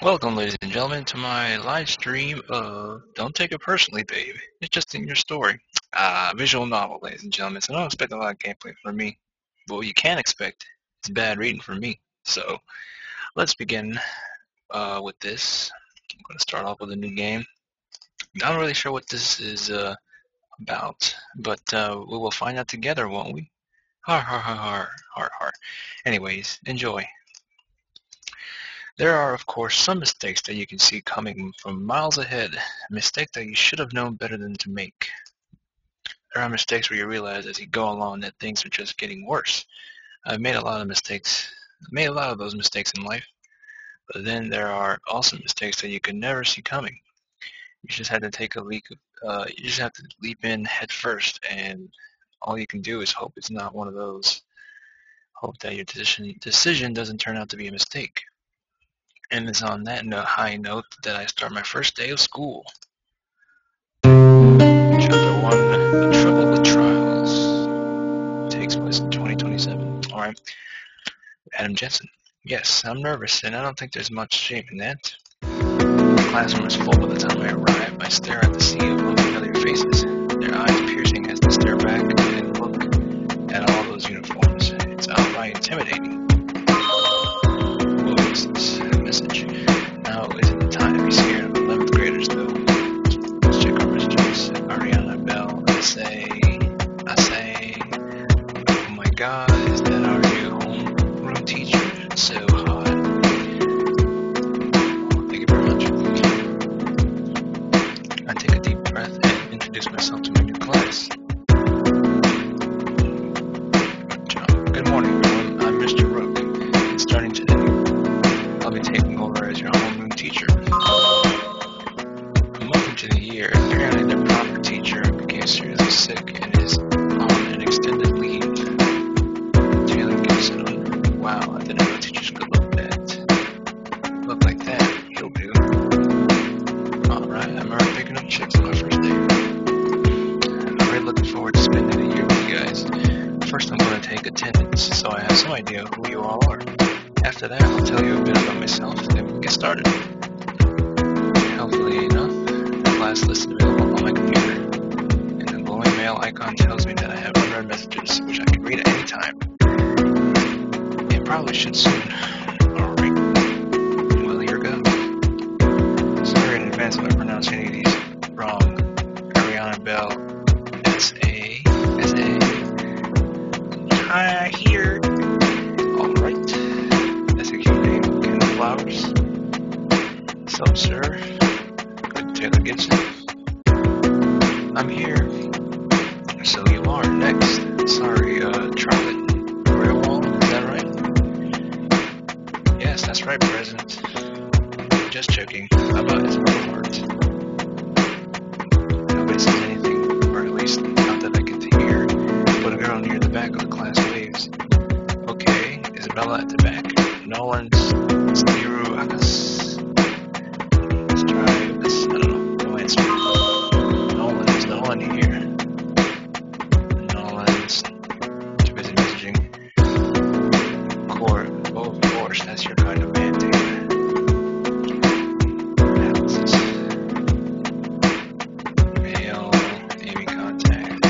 Welcome, ladies and gentlemen, to my live stream of Don't Take It Personally, Babe. It's just in your story. Visual novel, ladies and gentlemen, so don't expect a lot of gameplay from me. But what you can expect is bad reading from me. So, let's begin with this. I'm going to start off with a new game. Not really sure what this is about, but we will find out together, won't we? Har har har har har har. Anyways, enjoy. There are, of course, some mistakes that you can see coming from miles ahead, a mistake that you should have known better than to make. There are mistakes where you realize as you go along that things are just getting worse. I've made a lot of mistakes, made a lot of those mistakes in life, but then there are also mistakes that you could never see coming. You just have to take a leap, you just have to leap in head first, and all you can do is hope it's not one of those. Hope that your decision doesn't turn out to be a mistake. And it's on that high note that I start my first day of school. Chapter 1, The Trouble with Trials. Takes place in 2027. Alright. Adam Jensen. Yes, I'm nervous, and I don't think there's much shame in that. The classroom is full by the time I arrive. I stare at the sea of unfamiliar faces, their eyes piercing as they stare back and look at all those uniforms. It's outright intimidating. What is this message? Now isn't the time to be scared of 11th graders, though. Let's check our messages. Ariana Bell, I say, oh my god, is that our new homeroom teacher? It's so hot. Oh, thank you very much. I take a deep breath and introduce myself to my new class. Good morning, everyone. I'm Mr. Rook. And starting today, I'll be taking over as your homeroom teacher. A month into the year, apparently the proper teacher became seriously sick and is on an extended leave. Taylor Gibson. Wow, I didn't know teachers could look like that. He'll do. Alright, I'm already picking up chicks on my first day. I'm really looking forward to spending the year with you guys. First, I'm going to take attendance, so I have some idea who you all are. After that, I'll tell you a bit about myself, and we can get started. Helpfully enough, the class list is available on my computer, and the glowing mail icon tells me that I have unread messages, which I can read at any time. And probably should soon. Alright. Well, here goes. Sorry in advance if I pronounce any of these wrong. Ariana Bell, S.A. Hi, here. Alright. That's a cute name. Ken Flowers. Sup, sir? Good Taylor Gibson. I'm here. So you are. Next. Sorry, Charlotte Railwall. Is that right? Yes, that's right, President. Just joking. How about Isabella Hart? Nobody says anything, or at least not that I get to hear. But a girl near the back of the class waves. Okay, Isabella at the back. Nolan's Stiruakas. Let's try this. I don't know. No answer. Nolan, there's no one here. Nolan's too busy messaging. Oh, of course, that's your kind of man, Taylor. Analysis. Mail, Amy contact.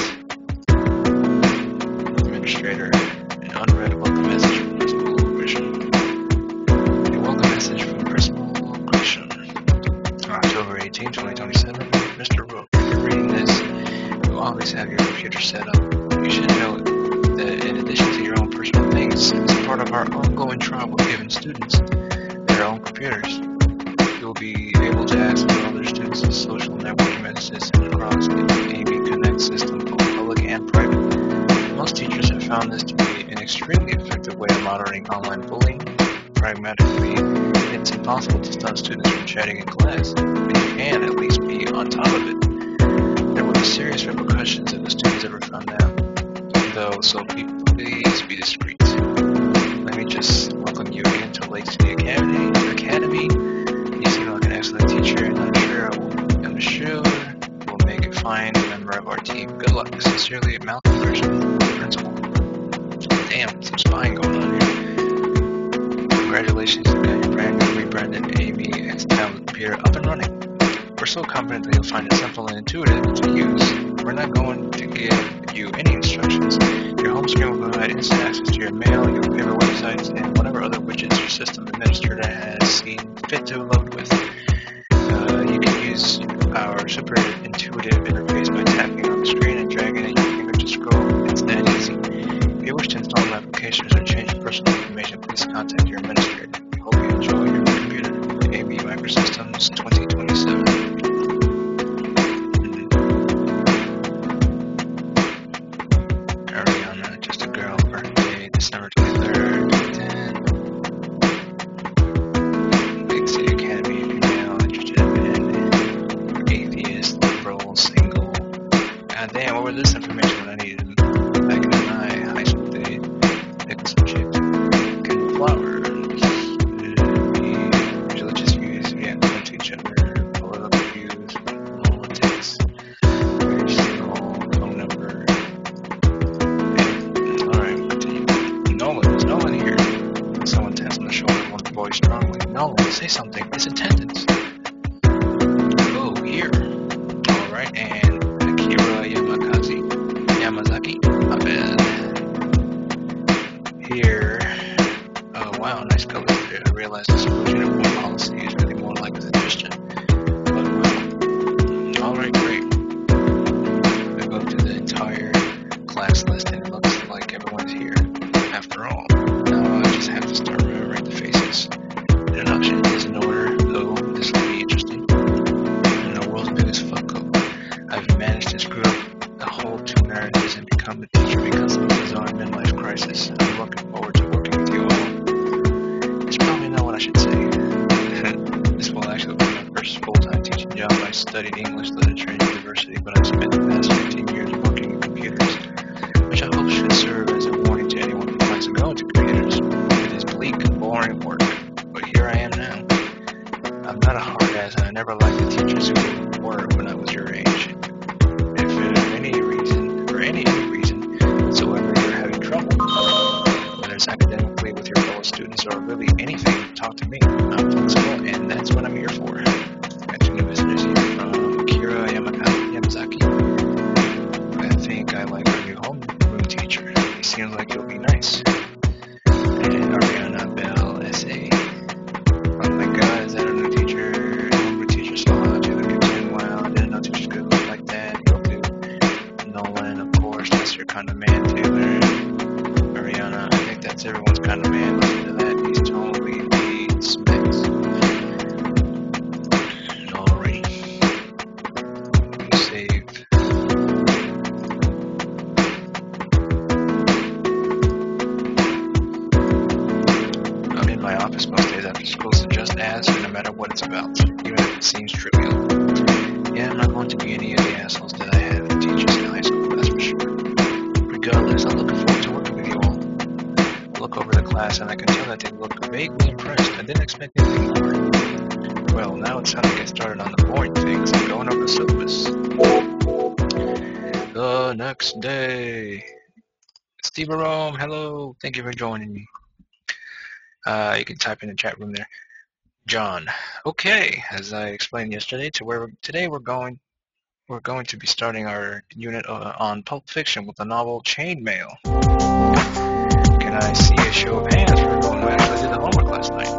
Administrator, an unread welcome message from Principal Grisham. A welcome message from Principal Grisham. October 18, 2027. Mr. Rook, if you're reading this, you always have your computer set up. You should know that in addition to your own personal things, as part of our ongoing trial with given students their own computers, you will be able to access other students' social networking messages across the Amy Connect system, both public and private. Most teachers have found this to be an extremely effective way of monitoring online bullying. Pragmatically, it's impossible to stop students from chatting in class, but you can at least be on top of it. There will be serious repercussions if the students ever found out, though, so please be discreet. Let me just welcome you again to Lake City Academy. You seem like an excellent teacher, and I'm sure we'll make a fine member of our team. Good luck. Sincerely, Malcolm Grisham, Principal. Damn, some spying going on here. Congratulations, you got your brand new rebranded Amy confident that you'll find it simple and intuitive to use. We're not going to give you any instructions. Your home screen will provide instant access to your mail, your favorite websites, and whatever other widgets your system administrator has seen fit to load with. You can use our super intuitive interface by tapping on the screen and dragging at your finger to scroll. It's that easy. If you wish to install applications or change your personal information, please contact your administrator. We hope you enjoy your computer. AB Microsystems 2027. Ariana, just a girl, birthday, December 23rd, 2010. Big City Academy, female, interested in atheist, liberal, single. God damn, what was this information when I needed them? Back in my high school days, picking some chicks, kind of flowers, religious views, yeah, to each other, political views, politics, marriage, single, phone number. Alright, continue. Nolan, is Nolan here? Someone taps on the shoulder of one of the boys strongly. Nolan, say something. It's attendance. Oh, here. Alright, and Akira Yamazaki. My bad. Here. Oh, wow, nice color there. I realized the school's uniform policy is really more like a suggestion. But, well, alright, great. We go to the entire class list and it looks like everyone's here. After all, now I just have to start remembering the faces. Introduction is in order, though this will be interesting. In the world's biggest fuck up, I've managed to screw up the whole two narratives and become a teacher because of the bizarre midlife crisis. I'm looking forward to working with you all. It's probably not what I should say. This will actually be my first full-time teaching job. I studied English literature in university, but I've spent the past 15 years working in computers, which I hope should serve as a warning to anyone who plans to go into computers. It is bleak, boring work, but here I am now. I'm not a hard ass and I never liked the teachers who were when I was your age. If for any reason whatsoever you're having trouble, whether it's academically with your fellow students or really anything, talk to me. I'm flexible and that's what I'm here for. Got two new visitors here from Akira Yamazaki. I think I like our new homeroom teacher. He seems like he'll be nice. And Ariana Bell S.A. Oh my god, is that a new teacher? Homeroom teacher so hot to the kitchen. Wow, I didn't know teachers could look like that. You'll do. Nolan, of course, that's your kind of man too. Ariana, I think that's everyone's kind of man. Listen to that. He's totally the specs. Alrighty. Save. I'm in my office most days after school, so just ask, no matter what it's about, even if it seems trivial. Yeah, I'm not going to be any of the assholes that I had with teachers in high school, that's for sure. Regardless, I'm looking forward to working with you all. I look over the class and I can tell that they look vaguely impressed. I didn't expect anything more. Well, now it's time to get started on the boring things and going over the syllabus. The next day. Steve Rome, hello. Thank you for joining me. You can type in the chat room there. John. Okay, as I explained yesterday, today we're going to be starting our unit on Pulp Fiction with the novel Chainmail. Can I see a show of hands for everyone who actually did the homework last night?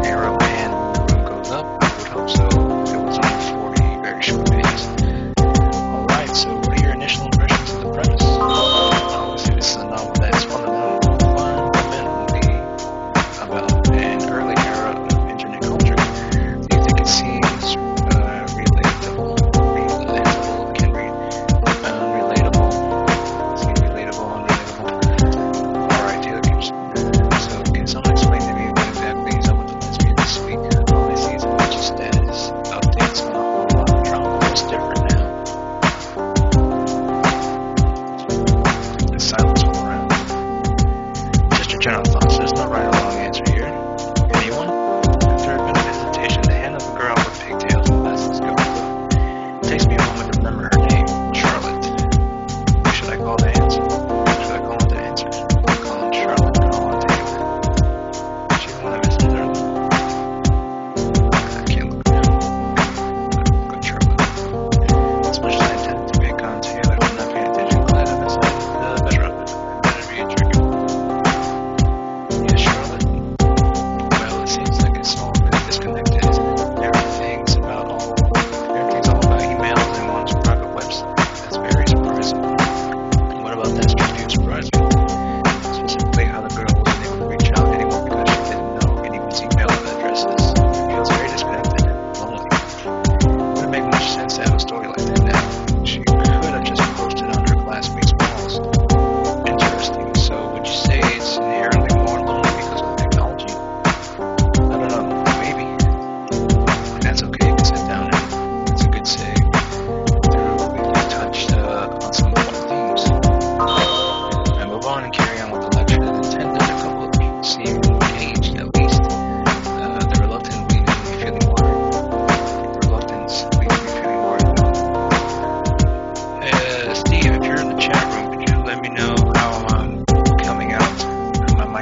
Arrow hand when the room goes up. I would hope so. It was on 40 very short pages. Alright, so what are your initial impressions of the premise? Obviously, this is a novel that's fundamentally about an early era of internet culture. Do you think it seems relatable? Can read. Relatable. See, relatable, unrelatable. Alright, Taylor, can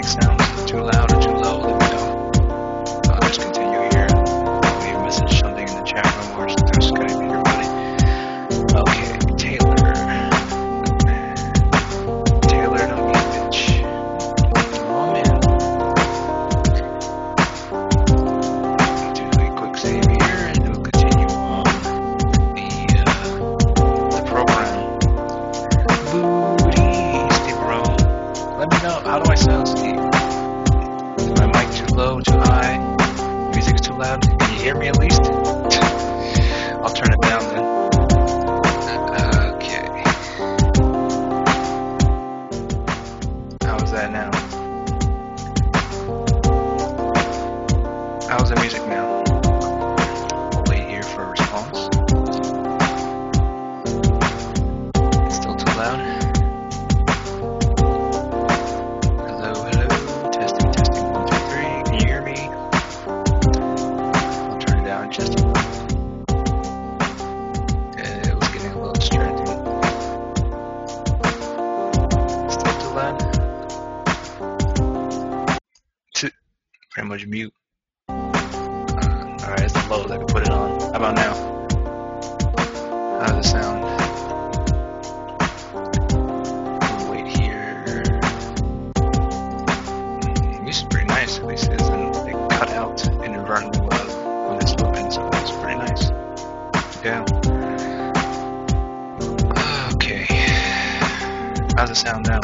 mic sounds too loud or too low, let me know. I'll just continue here. Leave a message, something in the chat room or through Skype, everybody. Okay, Taylor, don't be a bitch. Oh man. Do a quick save here and we'll continue on the program. Booty, Steve Rome. Let me know, how do I sound, Steve? Is my mic too low, too high? Music's too loud? Can you hear me at least? I'll turn it down then. Okay. How's that now? How's the music now? I'll wait here for a response. It's still too loud? Hello, hello. Testing, testing. 1, 2, 3. Can you hear me? I'll turn it down just a little. It was getting a little distracting. Still too loud? Pretty much mute. Alright, it's the lowest I can put it on. How about now? How does it sound? We'll wait here. This is pretty nice, at least it isn't like cut out inadvertently when it's open, so that's pretty nice. Yeah. Okay. How's it sound now?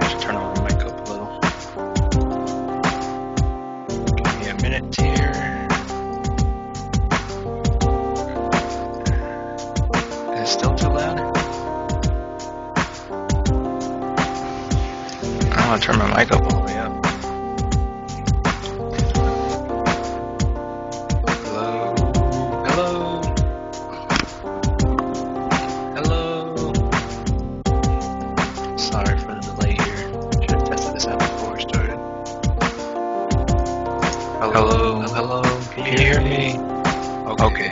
Just turn on the mic up a little. Give me a minute here. Is it still too loud? I don't want to turn my mic up all the way up. Hello? Hello? Hello? Sorry for the delay here. Should have tested this out before we started. Hello? Hello? Can you hear me? Okay.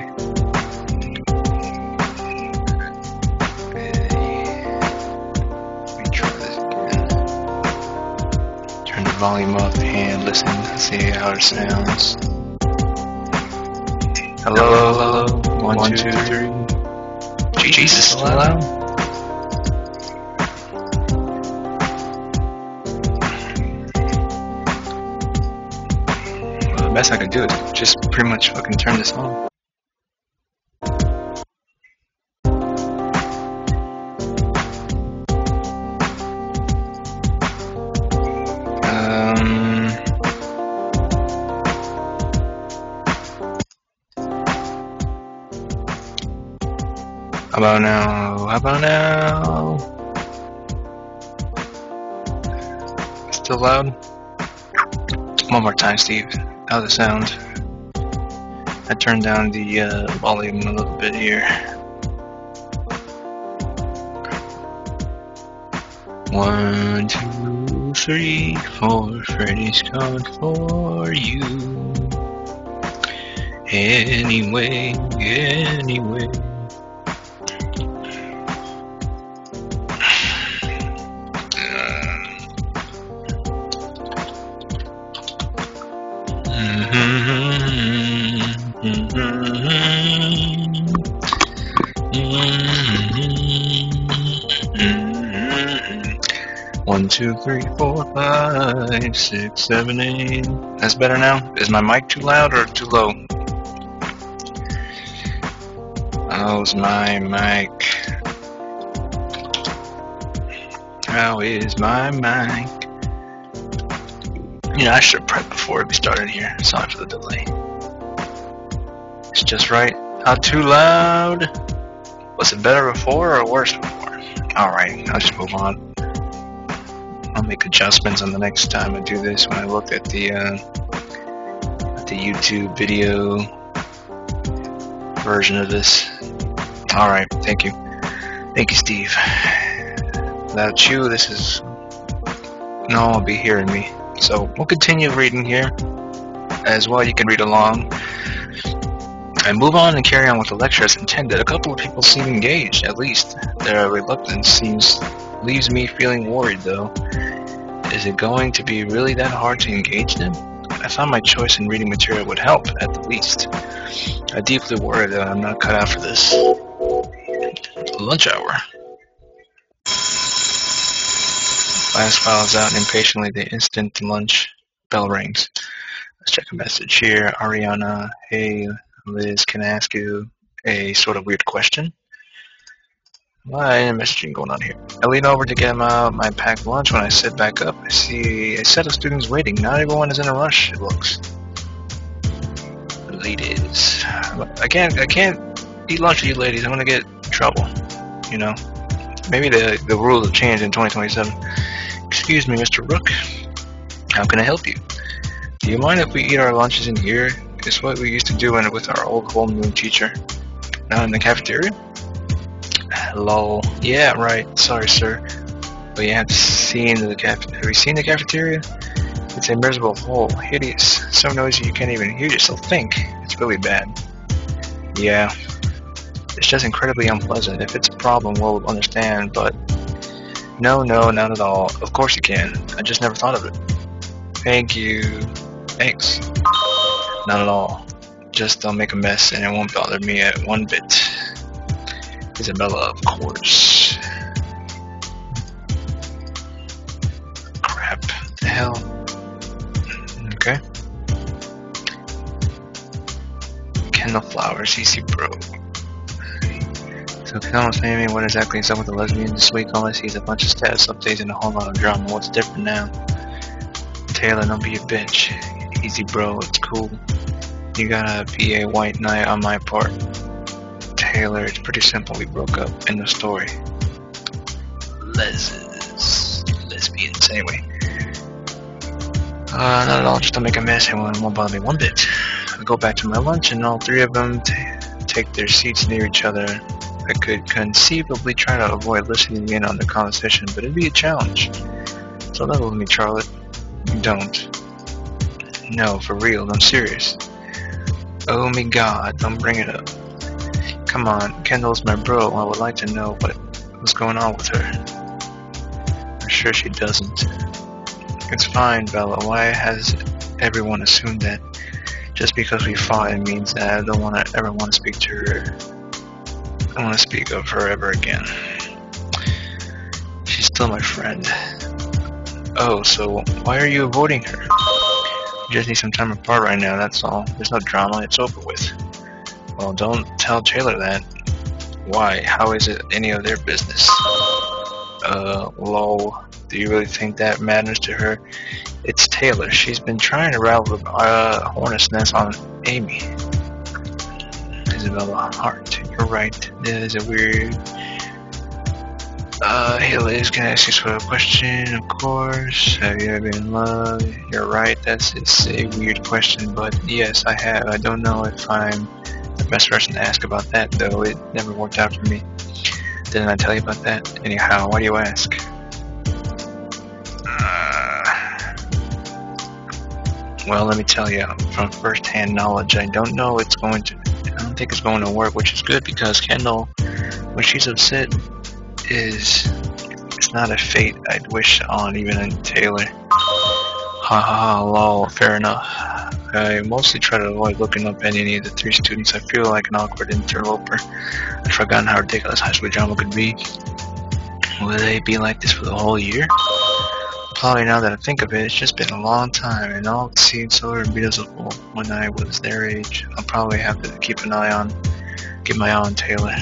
Let me try this again. Turn the volume up and listen and see how it sounds. Hello? Hello? 1, 2, 3. Jesus, so loud? Well, the best I can do is just pretty much fucking turn this on. How about now? How about now? Still loud? One more time, Steve. How's it sound? I turned down the volume a little bit here. 1, 2, 3, 4. Freddy's coming for you. Anyway, anyway. One, 2, 3, 4, 5, 6, 7, 8. That's better now? Is my mic too loud or too low? How's my mic? How is my mic? You know, I should have prepped before we started here. Sorry for the delay. It's just right. Not too loud. Was it better before or worse before? Alright, I'll just move on. I'll make adjustments on the next time I do this when I look at the YouTube video version of this. Alright, thank you. Thank you, Steve. Without you, this is... no one will be hearing me. So, we'll continue reading here. As well, you can read along. And move on and carry on with the lecture as intended. A couple of people seem engaged, at least. Their reluctance seems leaves me feeling worried though. Is it going to be really that hard to engage them? I thought my choice in reading material would help, at the least. I deeply worry that I'm not cut out for this. Lunch hour. Class files out impatiently the instant the lunch bell rings. Let's check a message here. Ariana, hey Liz, can I ask you a sort of weird question? Why any messaging going on here? I lean over to get my packed lunch. When I sit back up, I see a set of students waiting. Not everyone is in a rush, it looks. Ladies. I can't eat lunch with you ladies. I'm gonna get in trouble. You know? Maybe the rules have changed in 2027. Excuse me, Mr. Rook. How can I help you? Do you mind if we eat our lunches in here? It's what we used to do with our old homeroom teacher. Now in the cafeteria? Lol. Yeah, right. Sorry, sir. But you have seen the have you seen the cafeteria? It's a miserable hole. Hideous. So noisy you can't even hear yourself think. It's really bad. Yeah. It's just incredibly unpleasant. If it's a problem, we'll understand, but... No, not at all. Of course you can. I just never thought of it. Thank you. Thanks. Not at all. Just don't make a mess and it won't bother me at one bit. Isabella, of course. Crap. What the hell? Okay. Kendall Flowers, easy bro. So can you explain me what exactly is up with the lesbian this week? All I see is a bunch of status updates and a whole lot of drama. What's different now? Taylor, don't be a bitch. Easy bro, it's cool. You gotta be a white knight on my part. Taylor, it's pretty simple. We broke up. End of story. Lesbians, anyway. Not at all. Just don't make a mess. It won't bother me one bit. I go back to my lunch, and all three of them take their seats near each other. I could conceivably try to avoid listening in on the conversation, but it'd be a challenge. So level with me, Charlotte. Don't. No, for real. I'm serious. Oh my God! Don't bring it up. Come on, Kendall's my bro. I would like to know what's going on with her. I'm sure she doesn't. It's fine, Bella. Why has everyone assumed that just because we fought it means that I don't ever want to speak to her? I don't want to speak of her ever again. She's still my friend. Oh, so why are you avoiding her? We just need some time apart right now, that's all. There's no drama, it's over with. Well, don't tell Taylor that. Why? How is it any of their business? Lol. Do you really think that matters to her? It's Taylor. She's been trying to rattle the hornet's nest on Amy. Isabella Hart. You're right. This is a weird... Hey Liz, can I ask you a question? Of course. Have you ever been in love? You're right. It's a weird question, but yes, I have. I don't know if I'm the best person to ask about that, though. It never worked out for me. Didn't I tell you about that? Anyhow, why do you ask? Well, let me tell you, from first-hand knowledge, I don't think it's going to work, which is good because Kendall, when she's upset, it's not a fate I'd wish on even in Taylor. Haha, lol, fair enough. I mostly try to avoid looking up at any of the three students. I feel like an awkward interloper. I've forgotten how ridiculous high school drama could be. Will they be like this for the whole year? Probably, now that I think of it, it's just been a long time, and all it seemed so invisible when I was their age. I'll probably have to keep my eye on Taylor.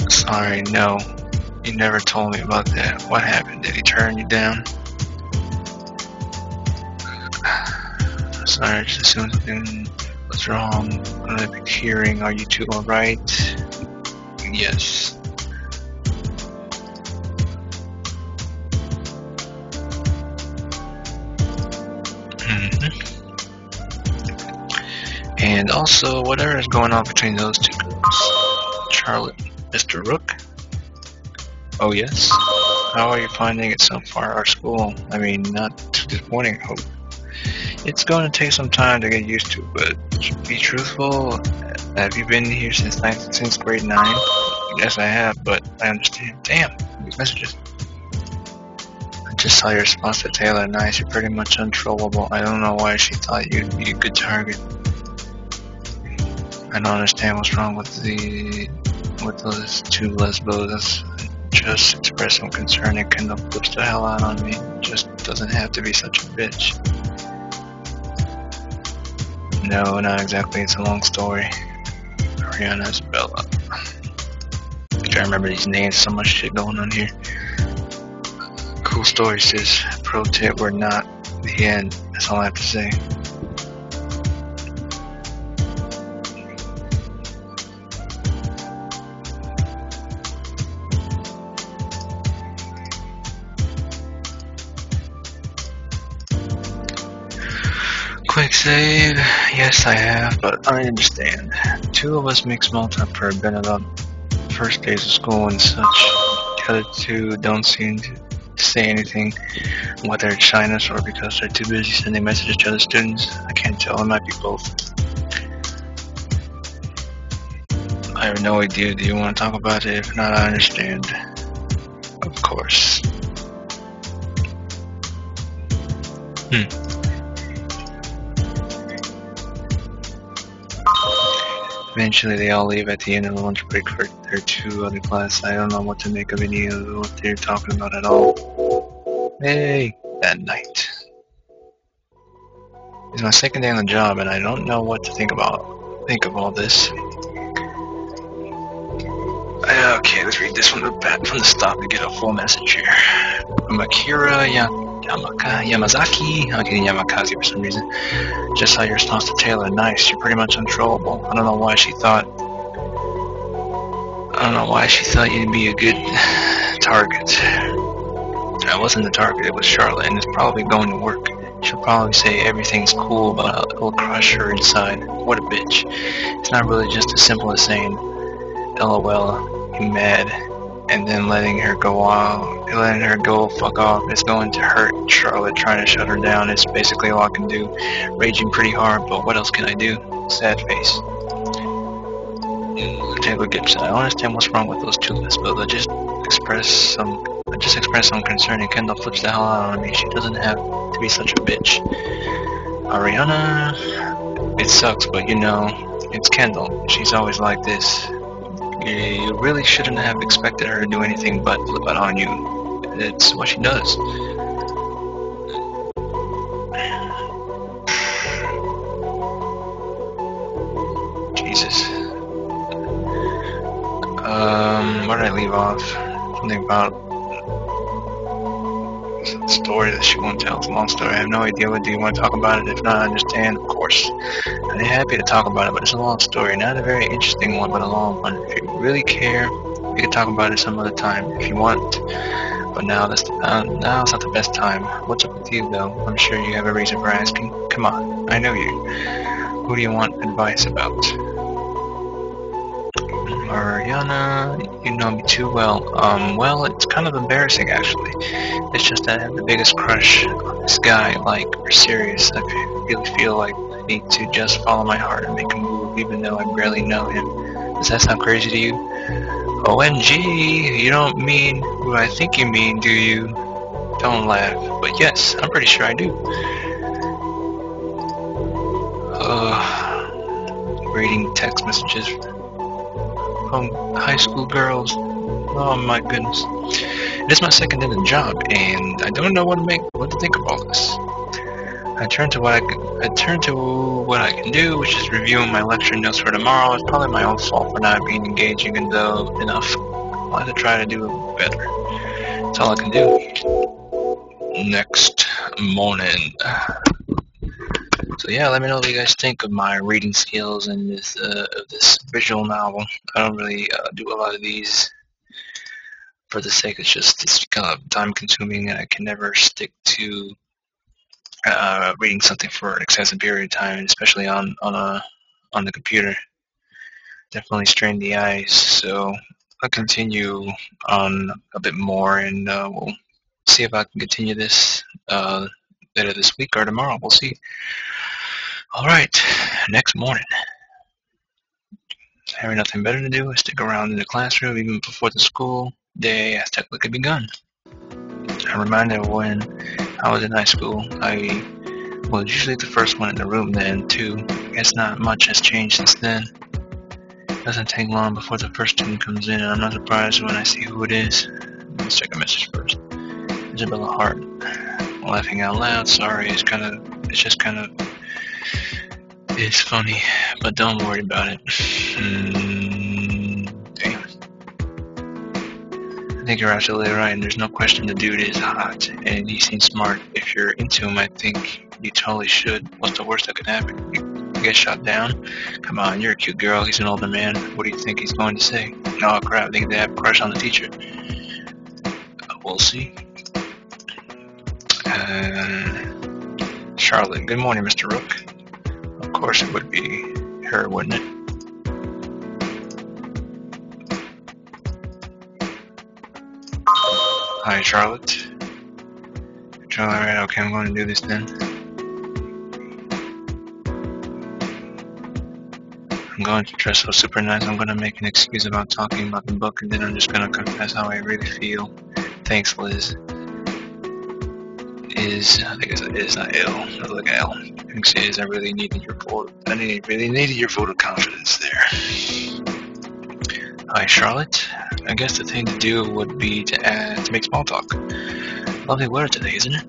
Sorry, no. You never told me about that. What happened? Did he turn you down? Sorry, I just assumed something was wrong. I've been hearing, are you two alright? Yes. And also, whatever is going on between those two girls. Charlotte, Mr. Rook? Oh yes? How are you finding it so far, our school? I mean, not too disappointing, I hope. It's going to take some time to get used to, but to be truthful, have you been here since grade 9? Yes, I have, but I understand. Damn, these messages. I just saw your response to Taylor. Nice, you're pretty much untrollable. I don't know why she thought you'd be a good target. I don't understand what's wrong with those two lesbos. Just express some concern and Kendall flips the hell out on me. Just doesn't have to be such a bitch. No, not exactly. It's a long story. Ariana's Bella. I'm trying to remember these names. So much shit going on here. Cool story, sis. Pro tip, we're not the end. That's all I have to say. Quick save. Yes, I have, but I understand. Two of us make small talk for a bit about first days of school and such. The other two don't seem to say anything, whether it's shyness or because they're too busy sending messages to other students. I can't tell. It might be both. I have no idea. Do you want to talk about it? If not, I understand. Of course. Eventually they all leave at the end of the lunch break for their two other classes. I don't know what to make of any of what they're talking about at all. Hey, that night. It's my second day on the job and I don't know what to think of all this. Okay, let's read this from the stop to get a full message here. From Akira Yamazaki. I'm getting Yamakaze for some reason. Just saw your response to Taylor. Nice. You're pretty much untrollable. I don't know why she thought you'd be a good target. I wasn't the target. It was Charlotte, and it's probably going to work. She'll probably say everything's cool, but it'll crush her inside. What a bitch. It's not really just as simple as saying, LOL, you mad, and then letting her go fuck off. It's going to hurt Charlotte. Trying to shut her down is basically all I can do. Raging pretty hard, but what else can I do? Sad face. Taylor Gibson. I don't understand what's wrong with those two lists, but I just express some concern and Kendall flips the hell out on me. She doesn't have to be such a bitch. Ariana, it sucks, but you know, it's Kendall. She's always like this. You really shouldn't have expected her to do anything but flip out on you. It's what she does. Jesus. Where did I leave off? Something about a story that she won't tell. It's a long story. I have no idea. What do you want to talk about it? If not, I understand, of course. I'm happy to talk about it, but it's a long story. Not a very interesting one, but a long one. If you really care, we can talk about it some other time if you want. But now's not the best time. What's up with you, though? I'm sure you have a reason for asking. Come on, I know you. Who do you want advice about? Ariana, you know me too well. Well, it's kind of embarrassing, actually. It's just that I have the biggest crush on this guy. Like, we're serious. I really feel like I need to just follow my heart and make a move, even though I barely know him. Does that sound crazy to you? OMG, you don't mean who I think you mean, do you? Don't laugh. But yes, I'm pretty sure I do. Reading text messages from high school girls. Oh my goodness. It is my second day in the job, and I don't know what to think of all this. I turn to what I can do, which is reviewing my lecture notes for tomorrow. It's probably my own fault for not being engaging enough. I'll have to try to do better. That's all I can do. Next morning. So yeah, let me know what you guys think of my reading skills and this visual novel. I don't really do a lot of these for the sake it's kind of time consuming, and I can never stick to reading something for an excessive period of time, especially on the computer. Definitely strain the eyes. So I'll continue on a bit more, and we'll see if I can continue this later this week or tomorrow. We'll see. All right, next morning. Having nothing better to do, I stick around in the classroom even before the school day has technically begun. I'm reminded of when I was in high school. I was usually the first one in the room then, too. I guess not much has changed since then. It doesn't take long before the first student comes in, and I'm not surprised when I see who it is. Let's check a message first. Isabella Hart. Laughing out loud. Sorry, it's funny, but don't worry about it. Damn. I think you're absolutely right, and there's no question the dude is hot, and he seems smart. If you're into him, I think you totally should. What's the worst that could happen? You get shot down? Come on, you're a cute girl. He's an older man. What do you think he's going to say? Oh crap, they have a crush on the teacher. We'll see. Charlotte. Good morning, Mr. Rook. Of course it would be her, wouldn't it? Hi, Charlotte. Alright, okay, I'm going to do this then. I'm going to dress so super nice. I'm going to make an excuse about talking about the book, and then I'm just going to confess how I really feel. Thanks, Liz. I think it's is, not L. Not like L. Thanks, Is. I really needed your vote of confidence there. Hi, Charlotte. I guess the thing to do would be to make small talk. Lovely weather today, isn't it?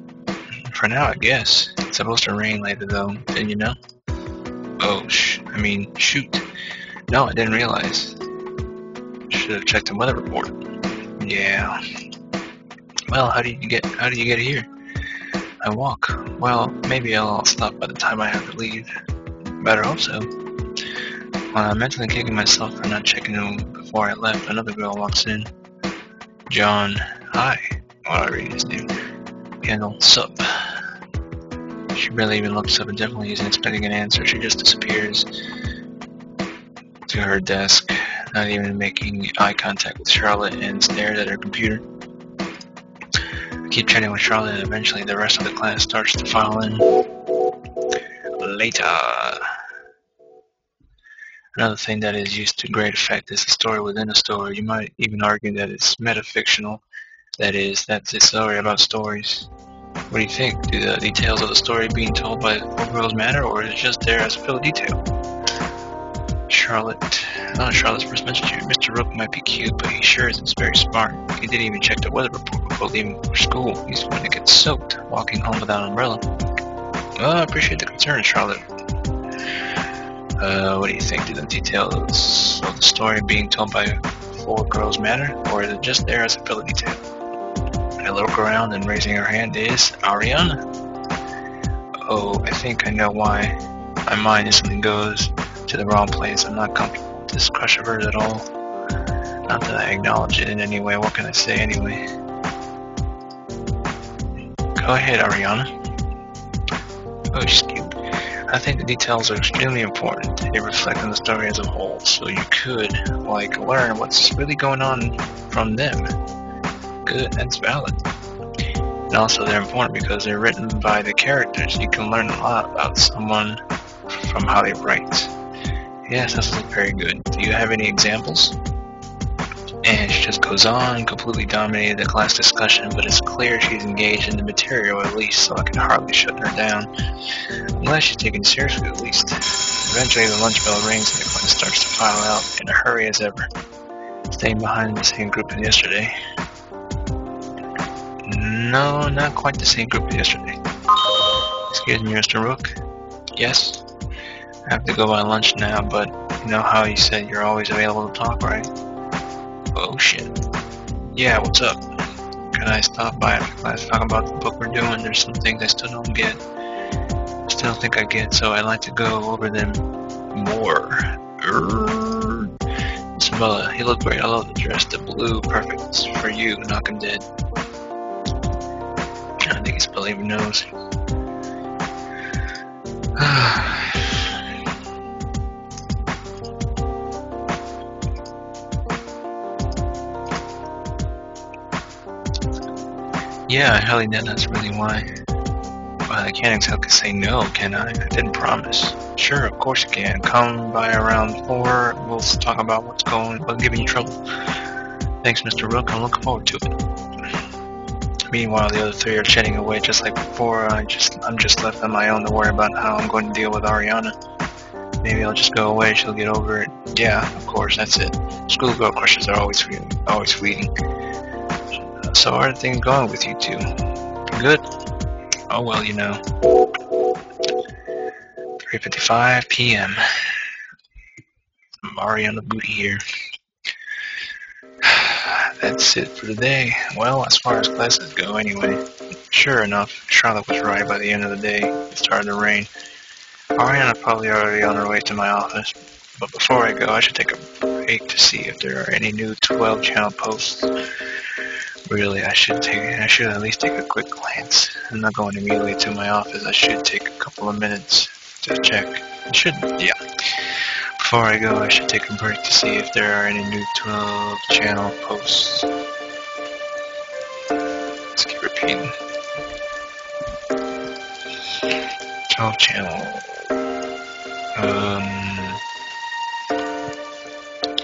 For now, I guess. It's supposed to rain later, though. Didn't you know? Oh, shoot. No, I didn't realize. Should have checked the weather report. Yeah. Well, how do you get here? I walk. Well, maybe I'll stop by the time I have to leave. Better hope so. While I'm mentally kicking myself for not checking him before I left, another girl walks in. John. Hi. Well, I read his name. Kendall. Sup. She barely even looks up and definitely isn't expecting an answer. She just disappears to her desk, not even making eye contact with Charlotte, and stares at her computer. I keep chatting with Charlotte, and eventually the rest of the class starts to file in. Later. Another thing that is used to great effect is the story within a story. You might even argue that it's metafictional. That is, that's a story about stories. What do you think? Do the details of the story being told by four girls matter, or is it just there as a fill detail? Charlotte's first message here. Mr. Rook might be cute, but he sure isn't very smart. He didn't even check the weather report before leaving for school. He's going to get soaked walking home without an umbrella. Well, I appreciate the concern, Charlotte. What do you think? Do the details of the story being told by four girls matter, or is it just there as a fill detail? I look around, and raising her hand is Ariana. Oh, I think I know why my mind instantly goes to the wrong place. I'm not comfortable with this crush of hers at all. Not that I acknowledge it in any way. What can I say anyway? Go ahead, Ariana. Oh, she's cute. I think the details are extremely important. They reflect on the story as a whole, so you could, learn what's really going on from them. Good, that's valid. And also they're important because they're written by the characters. You can learn a lot about someone from how they write. Yes, this is very good. Do you have any examples? And she just goes on, completely dominated the class discussion, but it's clear she's engaged in the material at least, so I can hardly shut her down. I'm glad she's taking it seriously at least. Eventually the lunch bell rings and the class starts to file out in a hurry as ever. Staying behind in the same group as yesterday. No, not quite the same group as yesterday. Excuse me, Mr. Rook? Yes? I have to go by lunch now, but you know how you said you're always available to talk, right? Oh shit. Yeah, what's up? Can I stop by after class to talk about the book we're doing? There's some things I still don't get. Still think I get, so I'd like to go over them more. Isabella, you look great. I love the dress. The blue, perfect. It's for you. Knock him dead. I think Isabella even knows. Yeah, hell yeah, that's really why. Well, I can't exactly say no, can I? I didn't promise. Sure, of course you can. Come by around 4. We'll talk about what's giving you trouble. Thanks, Mr. Rook. I'm looking forward to it. Meanwhile, the other 3 are chatting away just like before. I'm just left on my own to worry about how I'm going to deal with Ariana. Maybe I'll just go away. She'll get over it. Yeah, of course, that's it. Schoolgirl crushes are always fleeting. So how are things going with you two? Good? Oh well, you know. 3:55 p.m. Ariana Booty here. That's it for today. Well, as far as classes go anyway. Sure enough, Charlotte was right. By the end of the day, it started to rain. Ariana probably already on her way to my office. But before I go, I should take a break to see if there are any new 12-channel posts. Really, I should at least take a quick glance. I'm not going immediately to my office. I should take a couple of minutes to check. Yeah. Before I go, I should take a break to see if there are any new 12-channel posts. Let's keep repeating. 12-channel.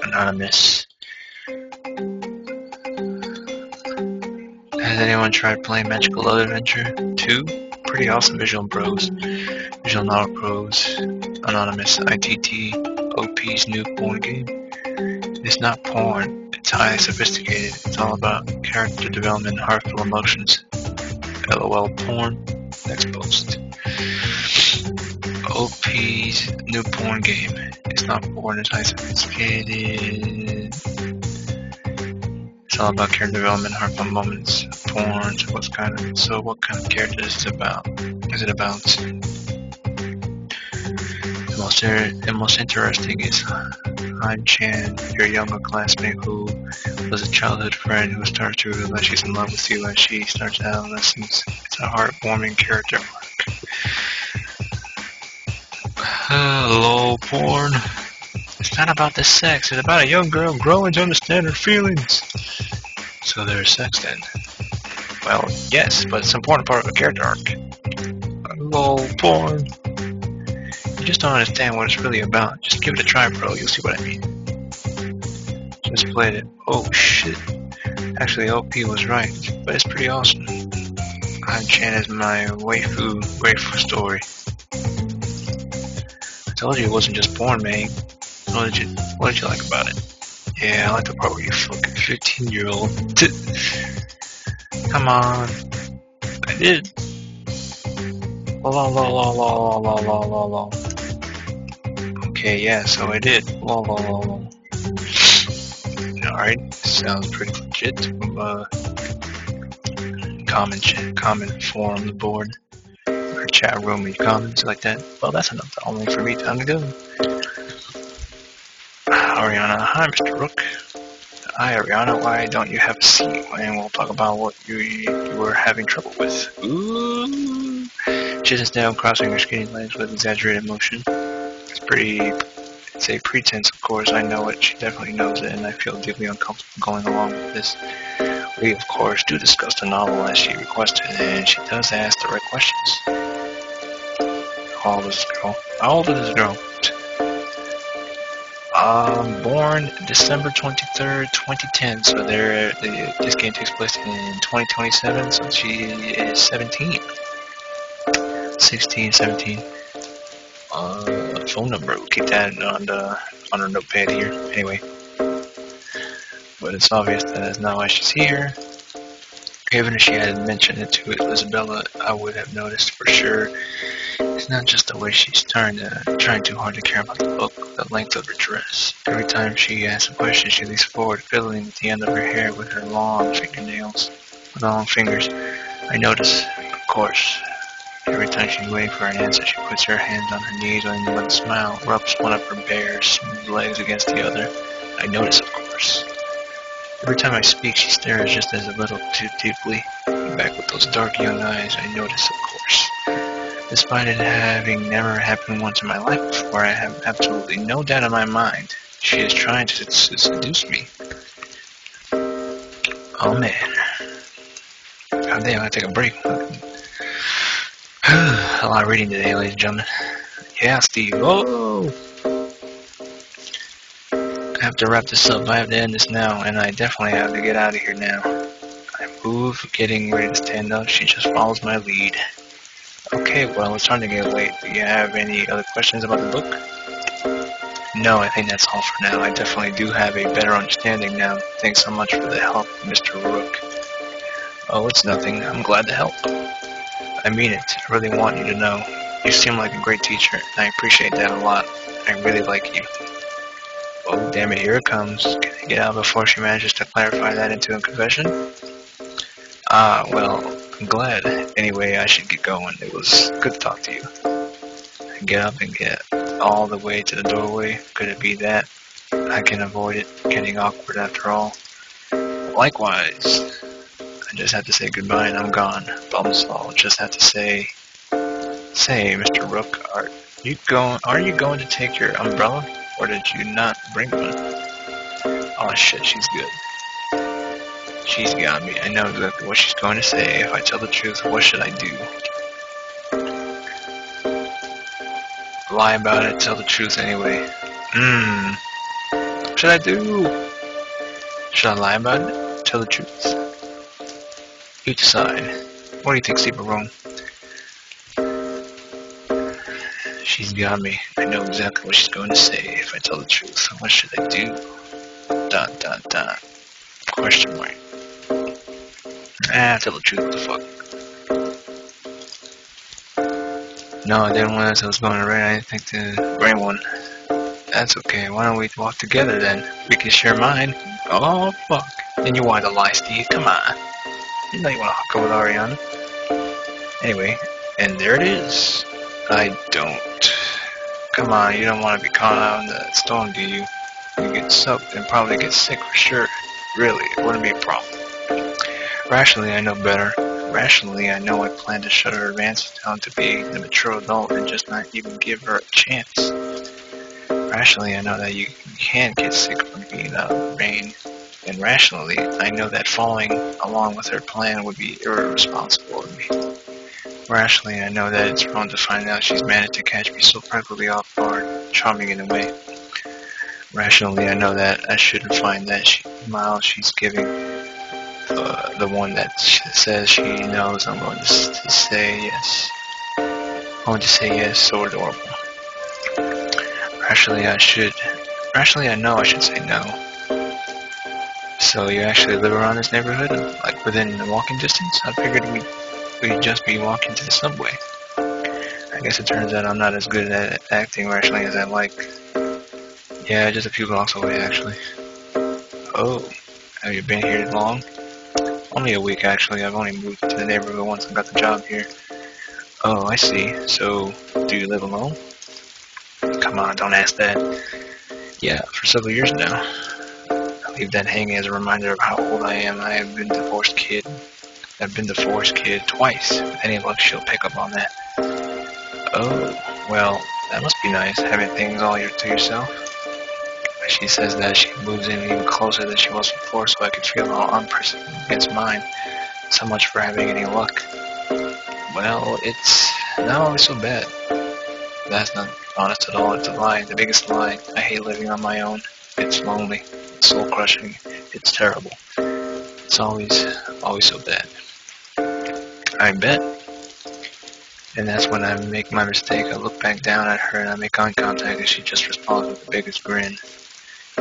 Anonymous. Has anyone tried playing Magical Love Adventure 2? Pretty awesome visual novel pros. Anonymous. ITT. OP's new porn game. It's not porn. It's highly sophisticated. It's all about character development and heartfelt emotions. LOL porn. Next post. OP's new porn game. It's not porn. It's highly sophisticated. It's all about character development, heartfelt moments, porn. What kind of character is it about? The most interesting is Han Chan, your younger classmate who was a childhood friend who starts to realize she's in love with you as she starts adolescence. It's a heartwarming character arc. Hello, porn. It's not about the sex. It's about a young girl growing to understand her feelings. So there's sex then. Well, yes, but it's an important part of a character arc. Hello, porn. You just don't understand what it's really about. Just give it a try, bro. You'll see what I mean. Just played it. Oh, shit. Actually, OP was right, but it's pretty awesome. Han Chan is my waifu story. I told you it wasn't just porn, man. What did you like about it? Yeah, I like the part where you fucking 15-year-old. Come on. I did. La. Okay, yeah, so I did. La. Alright, sounds pretty legit. Comment forum, the board, or chat room, and comments like that. Well, that's enough only for me. Time to go. Ariana, hi, Mr. Rook. Hi, Ariana. Why don't you have a seat? And we'll talk about what you were having trouble with. Ooh. She sits down, crossing her skinny legs with exaggerated motion. It's a pretense, of course. I know it. She definitely knows it, and I feel deeply uncomfortable going along with this. We, of course, do discuss the novel as she requested, and she does ask the right questions. How old is this girl? Born December 23rd, 2010. So this game takes place in 2027. So she is 17, 16, 17. Phone number. We'll keep that on her notepad here. Anyway, but it's obvious that is not why she's here. Even if she hadn't mentioned it to Isabella, I would have noticed for sure. It's not just the way she's trying too hard to care about the book, the length of her dress. Every time she asks a question, she leans forward, fiddling with the end of her hair with her long fingers. I notice, of course. Every time she's waiting for an answer, she puts her hands on her knees and with a smile, rubs one of her bare, smooth legs against the other. I notice, of course. Every time I speak, she stares just as a little too deeply. Back with those dark young eyes, I notice, of course. Despite it having never happened once in my life before, I have absolutely no doubt in my mind. She is trying to seduce me. Oh man. God damn, I take a break. A lot of reading today, ladies and gentlemen. Yeah, Steve. Oh! I have to wrap this up. I have to end this now, and I definitely have to get out of here now. I move, getting ready to stand up. She just follows my lead. Okay, well, it's starting to get late. Do you have any other questions about the book? No, I think that's all for now. I definitely do have a better understanding now. Thanks so much for the help, Mr. Rook. Oh, it's nothing. I'm glad to help. I mean it. I really want you to know. You seem like a great teacher, and I appreciate that a lot. I really like you. Oh, damn it, here it comes. Can I get out before she manages to clarify that into a confession? Ah, well, I'm glad. Anyway, I should get going. It was good to talk to you. I get up and get all the way to the doorway. Could it be that I can avoid it getting awkward after all? Likewise. I just have to say goodbye and I'm gone. Bumsall. Just have to say, Mr. Rook, are you going to take your umbrella? Or did you not bring one? Oh shit, she's good. She's got me. I know exactly what she's going to say. If I tell the truth, what should I do? Lie about it, tell the truth anyway. What should I do? Should I lie about it? Tell the truth? You decide. What do you think, Sleeper Room? She's got me. I know exactly what she's going to say. If I tell the truth, what should I do? ... Question mark. Tell the truth, what the fuck? No, I didn't realize I was going to rain. I didn't think to bring one. That's okay. Why don't we walk together then? We can share mine. Oh, fuck. Then you want to lie, Steve. Come on. You know you want to hook up with Ariana. Anyway, and there it is. I don't. Come on, you don't want to be caught out in the storm, do you? You get soaked and probably get sick for sure. Really, it wouldn't be a problem. Rationally, I know better. Rationally, I know I plan to shut her advances down to being a mature adult and just not even give her a chance. Rationally, I know that you can't get sick from being out in the rain. And rationally, I know that following along with her plan would be irresponsible of me. Rationally, I know that it's wrong to find out she's managed to catch me so perfectly off guard, charming in a way. Rationally, I know that I shouldn't find that smile she's giving the one that says she knows I'm going to say yes. I'm going to say yes, so adorable. Rationally, I know I should say no. So you actually live around this neighborhood, like within walking distance? I figured we'd just be walking to the subway. I guess it turns out I'm not as good at acting rationally as I like. Yeah, just a few blocks away, actually. Oh, have you been here long? Only a week, actually. I've only moved to the neighborhood once I got the job here. Oh, I see. So, do you live alone? Come on, don't ask that. Yeah, for several years now. I leave that hanging as a reminder of how old I am. I've been divorced kid twice. With any luck, she'll pick up on that. Oh, well, that must be nice, having things all to yourself. She says that she moves in even closer than she was before, so I could feel her arm pressing against mine. So much for having any luck. Well, it's not always so bad. That's not honest at all. It's a lie. The biggest lie. I hate living on my own. It's lonely. It's soul-crushing. It's terrible. It's always so bad. I bet. And that's when I make my mistake. I look back down at her and I make eye contact and she just responds with the biggest grin.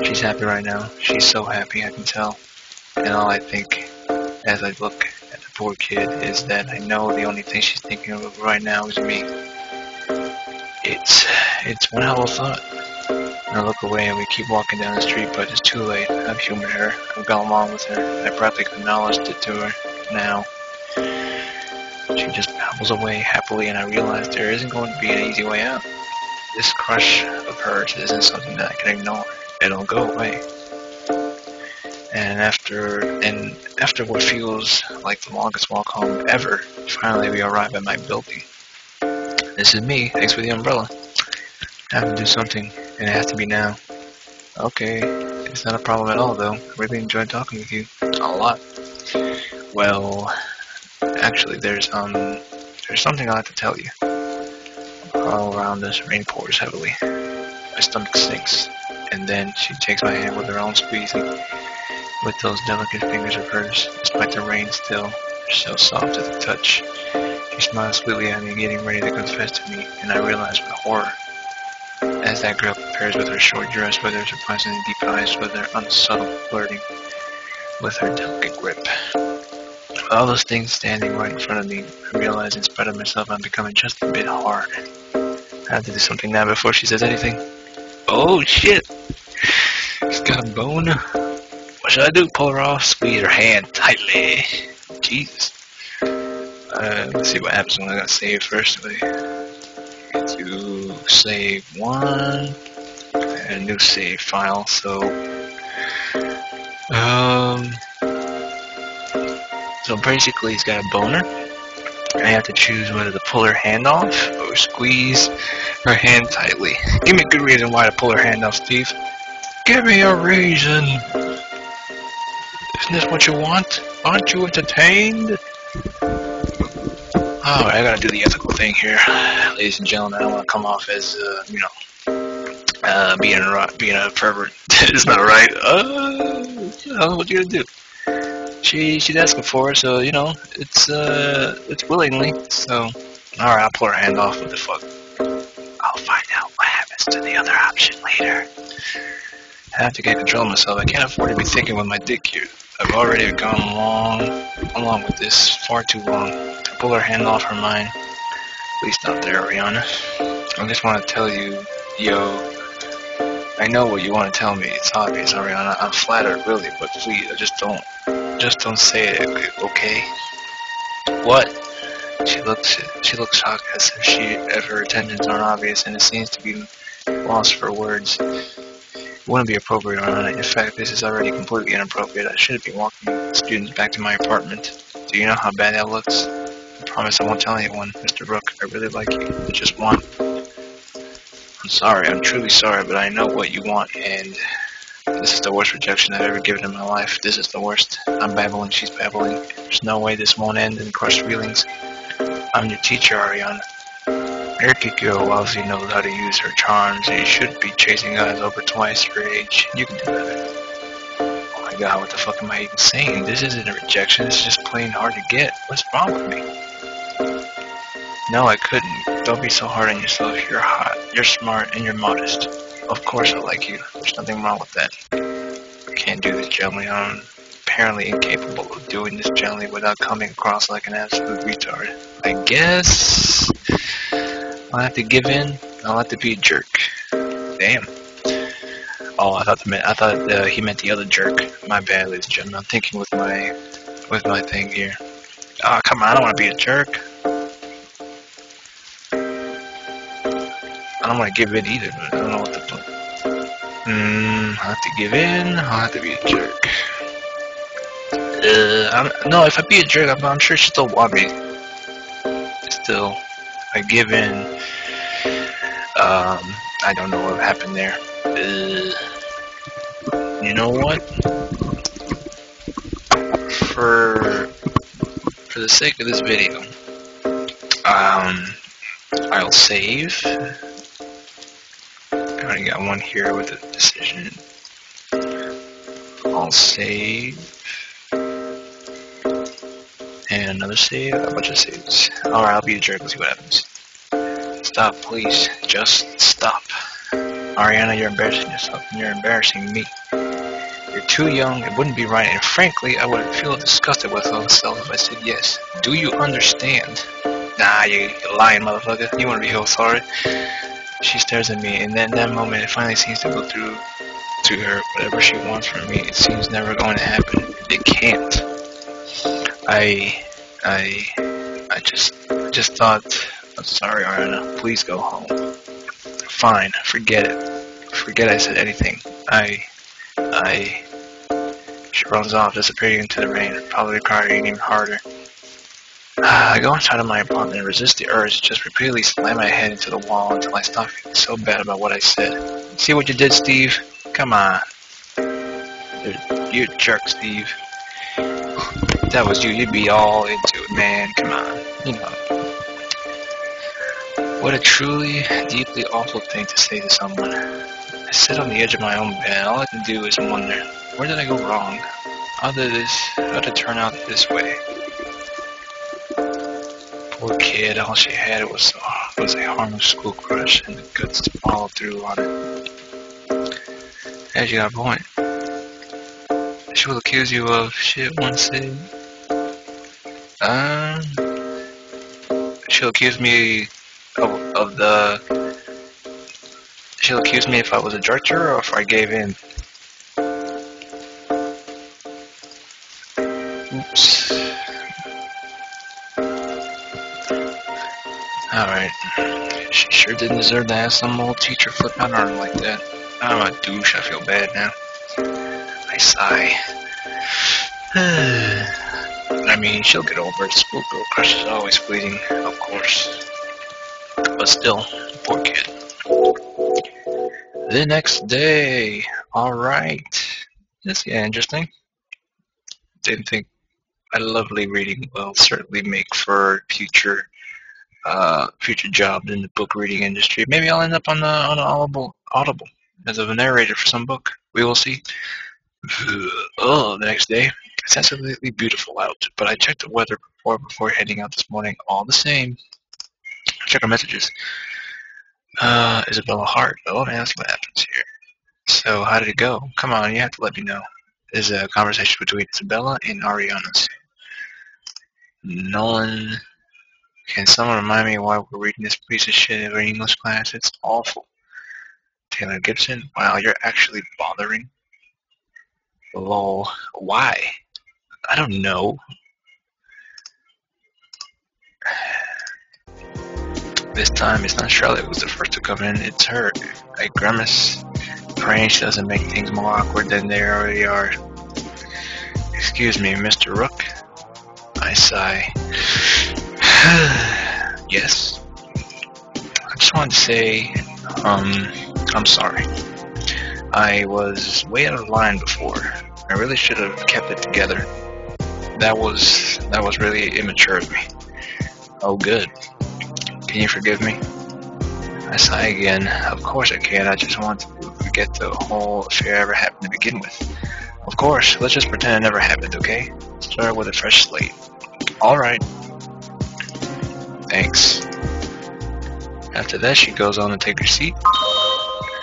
She's happy right now. She's so happy, I can tell. And all I think as I look at the poor kid is that I know the only thing she's thinking of right now is me. It's one hell of a thought. And I look away and we keep walking down the street, but it's too late. I've humored her. I've gone along with her. I practically acknowledged it to her now. She just babbles away happily and I realize there isn't going to be an easy way out. This crush of hers isn't something that I can ignore. It'll go away. And after what feels like the longest walk home ever, finally we arrive at my building. This is me, thanks for the umbrella. I have to do something, and it has to be now. Okay, it's not a problem at all though. I really enjoyed talking with you. A lot. Well, actually there's something I'd like to tell you. All around us, rain pours heavily. My stomach sinks, and then she takes my hand with her own, squeezing with those delicate fingers of hers. Despite the rain, still so soft to the touch. She smiles sweetly at me, getting ready to confess to me, and I realize with horror, as that girl prepares with her short dress, with her surprisingly deep eyes, with her unsubtle flirting, with her delicate grip. With all those things standing right in front of me, I realize in spite of myself I'm becoming just a bit hard. I have to do something now before she says anything. Oh shit! She's got a bone. What should I do? Pull her off? Squeeze her hand tightly. Jesus. Let's see what happens when I got saved first. To save one. And a new save file. So basically he's got a boner. I have to choose whether to pull her hand off or squeeze her hand tightly. Give me a good reason why to pull her hand off, Steve. Give me a reason. Isn't this what you want? Aren't you entertained? Alright, I gotta do the ethical thing here. Ladies and gentlemen, I don't want to come off as, being a pervert. It's not right. What you gonna do? She's asking for it, so, it's willingly. So, alright, I'll pull her hand off. What the fuck? I'll find out what happens to the other option later. I have to get control of myself. I can't afford to be thinking with my dick here. I've already gone along with this far too long. To pull her hand off her mind. Please stop there, Ariana. I just want to tell you, I know what you want to tell me. It's obvious, Ariana. I'm flattered, really, but please, just don't say it, okay? What? She looks shocked, as if her intentions aren't obvious, and it seems to be lost for words. It wouldn't be appropriate, Ariana. In fact, this is already completely inappropriate. I shouldn't be walking students back to my apartment. Do you know how bad that looks? I promise I won't tell anyone, Mr. Rook. I really like you. I just want. I'm sorry. I'm truly sorry, but I know what you want, and this is the worst rejection I've ever given in my life. This is the worst. I'm babbling. She's babbling. There's no way this won't end in crushed feelings. I'm your teacher, Ariana. Every girl obviously knows how to use her charms, and you shouldn't be chasing guys over twice your age. You can do better. Oh my god, what the fuck am I even saying? This isn't a rejection, it's just plain hard to get. What's wrong with me? No, I couldn't. Don't be so hard on yourself. You're hot, you're smart, and you're modest. Of course I like you. There's nothing wrong with that. I can't do this gently. I'm apparently incapable of doing this gently without coming across like an absolute retard. I guess I'll have to give in. I'll have to be a jerk. Damn. Oh, I thought he meant the other jerk. My bad, ladies and gentlemen. I'm thinking with my thing here. Oh, come on! I don't want to be a jerk. I don't want to give in either, but I don't know what to do. I'll have to give in. I'll have to be a jerk. No, if I be a jerk, I'm sure she'll still want me. Still, I give in. I don't know what happened there. You know what? For the sake of this video, I'll save. I already got one here with a decision. I'll save. And another save, a bunch of saves. Alright, I'll be a jerk, let's see what happens. Stop, please. Just stop. Ariana, you're embarrassing yourself, and you're embarrassing me. You're too young, it wouldn't be right, and frankly, I would feel disgusted with myself if I said yes. Do you understand? Nah, you lying motherfucker. You want to be hell sorry? She stares at me, and then that moment, it finally seems to go through to her. Whatever she wants from me, it seems never going to happen. It can't. I just thought, I'm sorry, Ariana. Please go home. Fine, forget it. Forget I said anything. She runs off, disappearing into the rain, probably crying even harder. I go inside of my apartment and resist the urge to just repeatedly slam my head into the wall until I stop feeling so bad about what I said. See what you did, Steve? Come on. You're a jerk, Steve. If that was you, you'd be all into it, man. Come on. You know. What a truly, deeply awful thing to say to someone. I sit on the edge of my own bed. All I can do is wonder, where did I go wrong? How did it turn out this way? Poor kid, all she had was a harmless school crush and the guts to follow through on it. As you got a point. She will accuse you of shit once said. She'll accuse me she'll accuse me if I was a jerk to her or if I gave in. Oops. Alright. She sure didn't deserve to have some old teacher flip out on her like that. I'm a douche, I feel bad now. I sigh. I mean, she'll get over it. Schoolgirl crush is always fleeting, of course. But still, poor kid. The next day. Alright. This is interesting. Didn't think a lovely reading will certainly make for future jobs in the book reading industry. Maybe I'll end up on Audible as a narrator for some book. We will see. Oh, the next day. It's absolutely beautiful out, but I checked the weather before heading out this morning. All the same. Check our messages. Isabella Hart. Oh, man, that's what happens here. So, how did it go? Come on, you have to let me know. There's a conversation between Isabella and Ariana's. Nolan, can someone remind me why we're reading this piece of shit in our English class? It's awful. Taylor Gibson, wow, you're actually bothering? Lol, why? I don't know. This time, it's not Charlotte who's the first to come in, it's her. I grimace, praying she doesn't make things more awkward than they already are. Excuse me, Mr. Rook? I sigh. Yes? I just wanted to say, I'm sorry. I was way out of line before. I really should have kept it together. That was really immature of me. Oh, good. Can you forgive me? I sigh again. Of course I can. I just want to forget the whole affair ever happened to begin with. Of course. Let's just pretend it never happened, okay? Start with a fresh slate. Alright. Thanks. After that, she goes on to take her seat.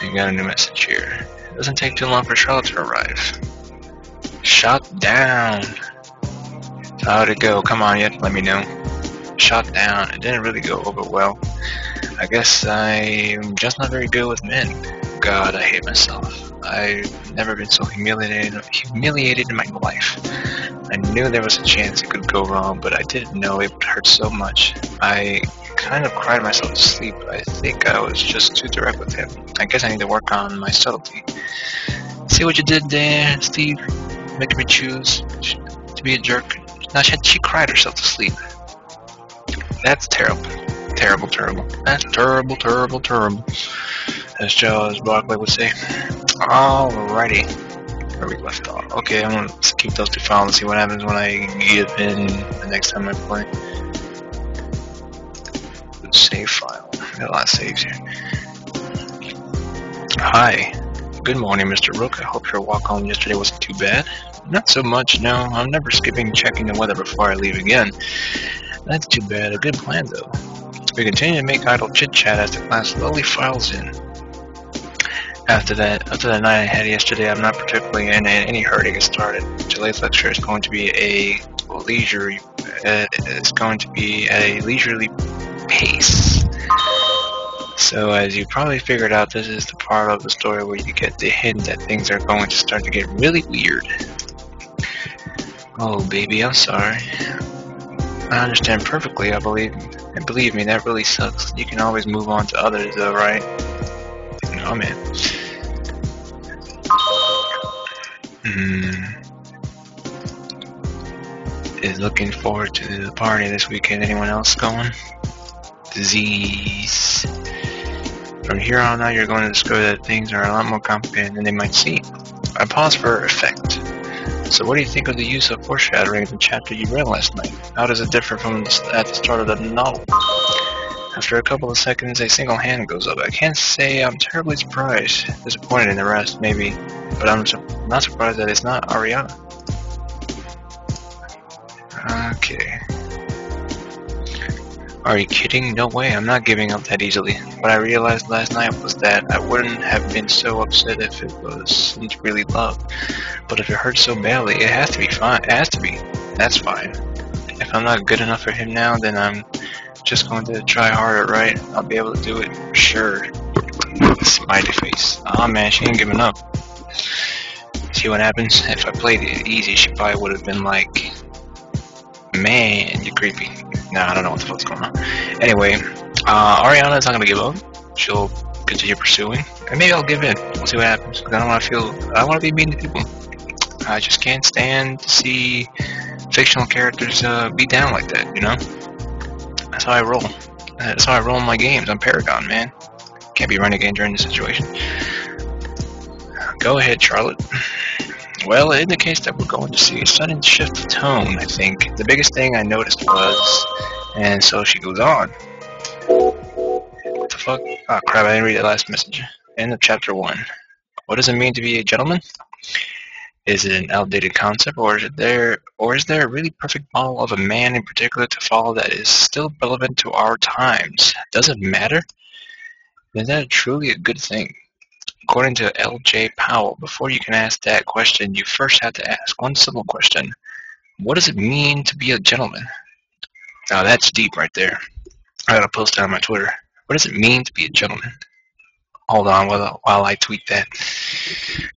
You got a new message here. It doesn't take too long for Charlotte to arrive. Shot down. So how'd it go? Come on, you have to let me know. Shot down. It didn't really go over well. I guess I'm just not very good with men. God, I hate myself. I've never been so humiliated in my life. I knew there was a chance it could go wrong, but I didn't know it would hurt so much. I kind of cried myself to sleep. I think I was just too direct with him. I guess I need to work on my subtlety. See what you did there, Steve? Making me choose to be a jerk. Now she cried herself to sleep. That's terrible. Terrible, terrible. That's terrible, terrible, terrible. As Charles Barkley would say. Alrighty. Where we left off. Okay, I'm gonna keep those two files and see what happens when I give in the next time I play. Save file. Got a lot of saves here. Hi. Good morning, Mr. Rook. I hope your walk home yesterday wasn't too bad. Not so much, no. I'm never skipping checking the weather before I leave again. That's too bad. A good plan, though. We continue to make idle chit-chat as the class slowly files in. After the night I had yesterday, I'm not particularly in any hurry to get started. Today's lecture is going to be at a leisurely pace. So as you probably figured out, this is the part of the story where you get the hint that things are going to start to get really weird. Oh baby, I'm sorry. I understand perfectly, and believe me, that really sucks. You can always move on to others though, right? Oh man. Is looking forward to the party this weekend. Anyone else going? Disease. From here on out, you're going to discover that things are a lot more complicated than they might seem. I pause for effect. So what do you think of the use of foreshadowing in the chapter you read last night? How does it differ from at the start of the novel? After a couple of seconds, a single hand goes up. I can't say I'm terribly surprised. Disappointed in the rest, maybe. But I'm not surprised that it's not Ariana. Okay. Are you kidding? No way, I'm not giving up that easily. What I realized last night was that I wouldn't have been so upset if it wasn't really love. But if it hurts so badly, it has to be fine. It has to be. That's fine. If I'm not good enough for him now, then I'm just going to try harder, right? I'll be able to do it, sure. Smiley face. Aw man, she ain't giving up. See what happens? If I played it easy, she probably would have been like, man, you're creepy. Nah, I don't know what the fuck's going on. Anyway, Ariana's not gonna give up. She'll continue pursuing, and maybe I'll give in. We'll see what happens. 'Cause I don't want to feel. I don't want to be mean to people. I just can't stand to see fictional characters be down like that. You know, that's how I roll. That's how I roll in my games. I'm Paragon, man. Can't be renegade during this situation. Go ahead, Charlotte. Well, it indicates that we're going to see a sudden shift of tone, I think. The biggest thing I noticed was... And so she goes on. What the fuck? Oh crap, I didn't read the last message. End of chapter 1. What does it mean to be a gentleman? Is it an outdated concept, or is there a really perfect model of a man in particular to follow that is still relevant to our times? Does it matter? Is that truly a good thing? According to L.J. Powell, before you can ask that question, you first have to ask one simple question. What does it mean to be a gentleman? Now that's deep right there. I gotta post that on my Twitter. What does it mean to be a gentleman? Hold on while I tweet that.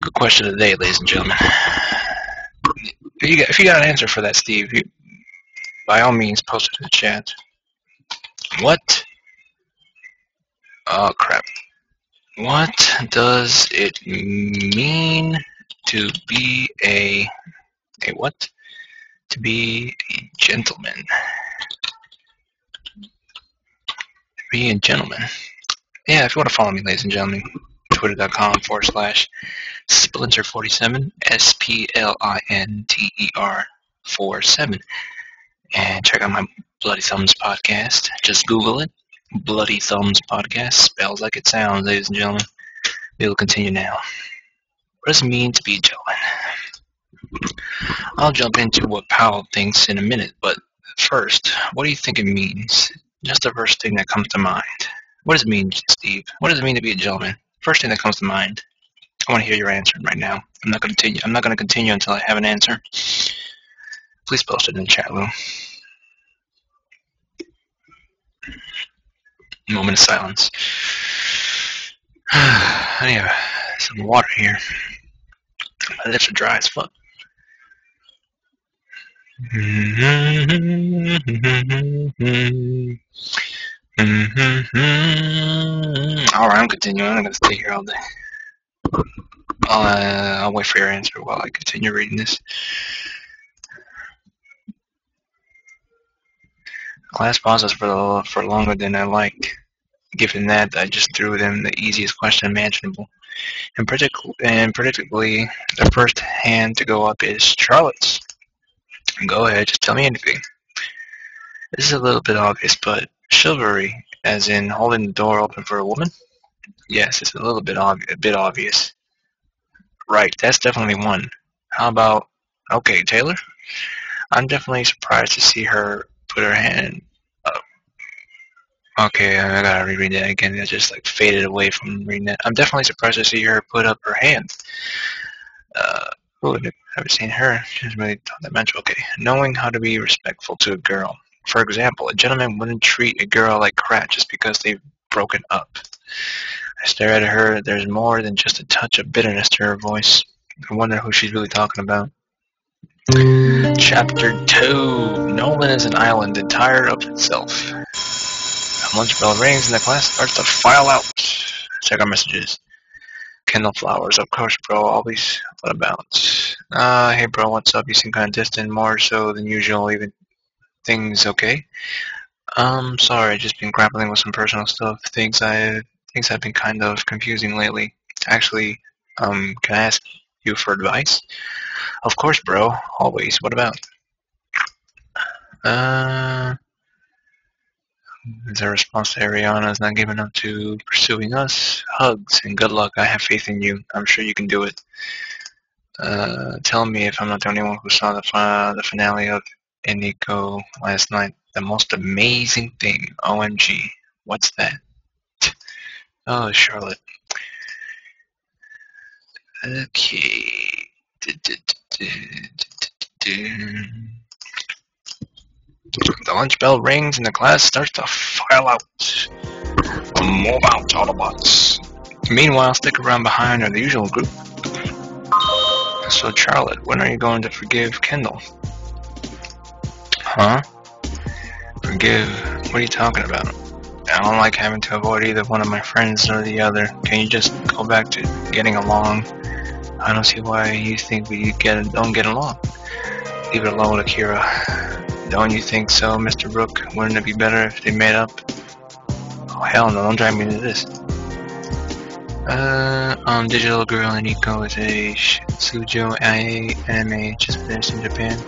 Good question of the day, ladies and gentlemen. If you got an answer for that, Steve, by all means post it in the chat. What? Oh crap. What does it mean to be a what? To be a gentleman. Be a gentleman. Yeah, if you want to follow me, ladies and gentlemen, twitter.com/Splinter47, SPLINTER 47. And check out my Bloody Thumbs podcast. Just Google it. Bloody Thumbs podcast. Spells like it sounds, ladies and gentlemen. We will continue now. What does it mean to be a gentleman? I'll jump into what Powell thinks in a minute, but first, what do you think it means? Just the first thing that comes to mind. What does it mean, Steve? What does it mean to be a gentleman? First thing that comes to mind. I want to hear your answer right now. I'm not going to continue until I have an answer. Please post it in the chat room. Moment of silence. I need some water here. My lips are dry as fuck. Alright, I'm continuing. I'm going to stay here all day. I'll wait for your answer while I continue reading this. Class pauses for longer than I like. Given that, I just threw them the easiest question imaginable. And predictably, the first hand to go up is Charlotte's. Go ahead, just tell me anything. This is a little bit obvious, but chivalry, as in holding the door open for a woman? Yes, it's a little bit obvious. Right, that's definitely one. How about, okay, Taylor? I'm definitely surprised to see her put her hand up. Okay, I gotta reread that again. I just like faded away from reading that. I'm definitely surprised to see her put up her hand. I haven't seen her. She hasn't really done that much. Okay, knowing how to be respectful to a girl. For example, a gentleman wouldn't treat a girl like crap just because they've broken up. I stare at her. There's more than just a touch of bitterness to her voice. I wonder who she's really talking about. Chapter 2. Nolan is an island entire of itself. A lunch bell rings and the class starts to file out. Check our messages. Kendall Flowers, of course, bro. Always. What about? Hey, bro, what's up? You seem kind of distant, more so than usual. Even things okay? Sorry, just been grappling with some personal stuff. Things have been kind of confusing lately. Actually, can I ask you for advice? Of course, bro. Always. What about? As a response to Ariana's not giving up to pursuing us, hugs and good luck. I have faith in you. I'm sure you can do it. Tell me if I'm not the only one who saw the finale of Iniko last night. The most amazing thing. OMG. What's that? Oh, Charlotte. Okay. The lunch bell rings and the class starts to file out. Move out, Autobots. Meanwhile, stick around behind are the usual group. So, Charlotte, when are you going to forgive Kendall? Huh? Forgive? What are you talking about? I don't like having to avoid either one of my friends or the other. Can you just go back to getting along? I don't see why you think we don't get along. Leave it alone, Akira. Don't you think so, Mr. Rook? Wouldn't it be better if they made up? Oh, hell no, don't drag me into this. Digital Girl and Nico is a Shoujo anime just finished in Japan.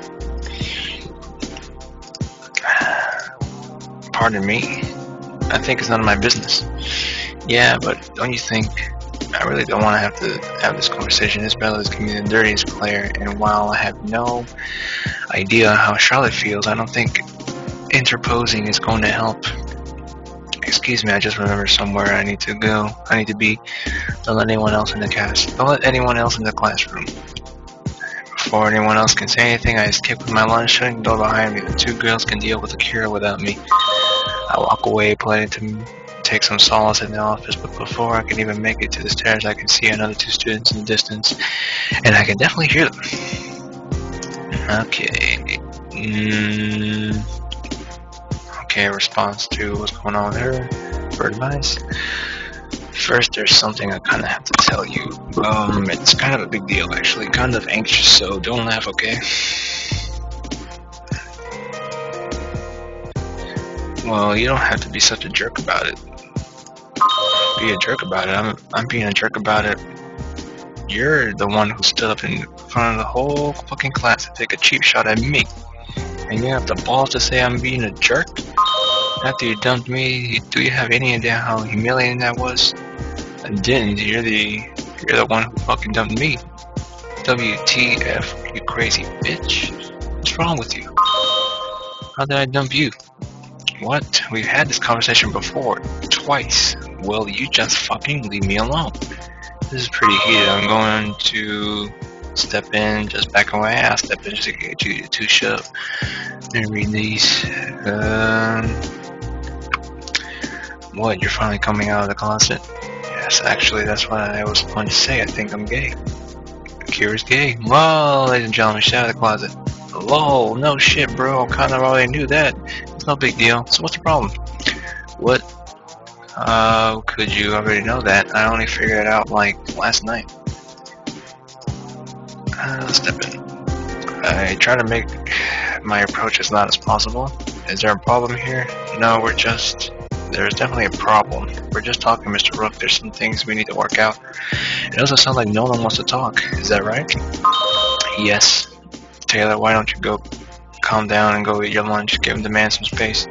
Pardon me? I think it's none of my business. Yeah, but don't you think? I really don't want to have this conversation. Isabella is giving me the dirtiest player, and while I have no idea how Charlotte feels, I don't think interposing is going to help. Excuse me, I just remembered somewhere I need to go. I need to be. Don't let anyone else in the cast. Don't let anyone else in the classroom. Before anyone else can say anything, I skip with my lunch, shutting the door behind me. The two girls can deal with Akira without me. I walk away, planning to take some solace in the office, but before I can even make it to the stairs, I can see another two students in the distance, and I can definitely hear them. Okay. Okay, response to what's going on with her. For advice. First, there's something I kind of have to tell you. It's kind of a big deal, actually. Kind of anxious, so don't laugh, okay? Well, you don't have to be such a jerk about it. Be a jerk about it. I'm being a jerk about it. You're the one who stood up in front of the whole fucking class to take a cheap shot at me. And you have the balls to say I'm being a jerk? After you dumped me, do you have any idea how humiliating that was? I didn't. You're the one who fucking dumped me. WTF, you crazy bitch. What's wrong with you? How did I dump you? What? We've had this conversation before. Twice. Well, you just fucking leave me alone. This is pretty heated. I'm going to step in, just back away. I'll step in just to get you to shut up. Let me read these. What? You're finally coming out of the closet? Yes, actually, that's what I was going to say. I think I'm gay. Akira's gay. Well, ladies and gentlemen, she's out of the closet. Lol, no shit, bro. I kind of already knew that. It's no big deal. So what's the problem? What? Could you already know that? I only figured it out, like, last night. Let's step in. I try to make my approach as loud as possible. Is there a problem here? No, there's definitely a problem. We're just talking, Mr. Rook. There's some things we need to work out. It doesn't sound like no one wants to talk. Is that right? Yes. Taylor, why don't you go calm down and go eat your lunch? Give the man some space.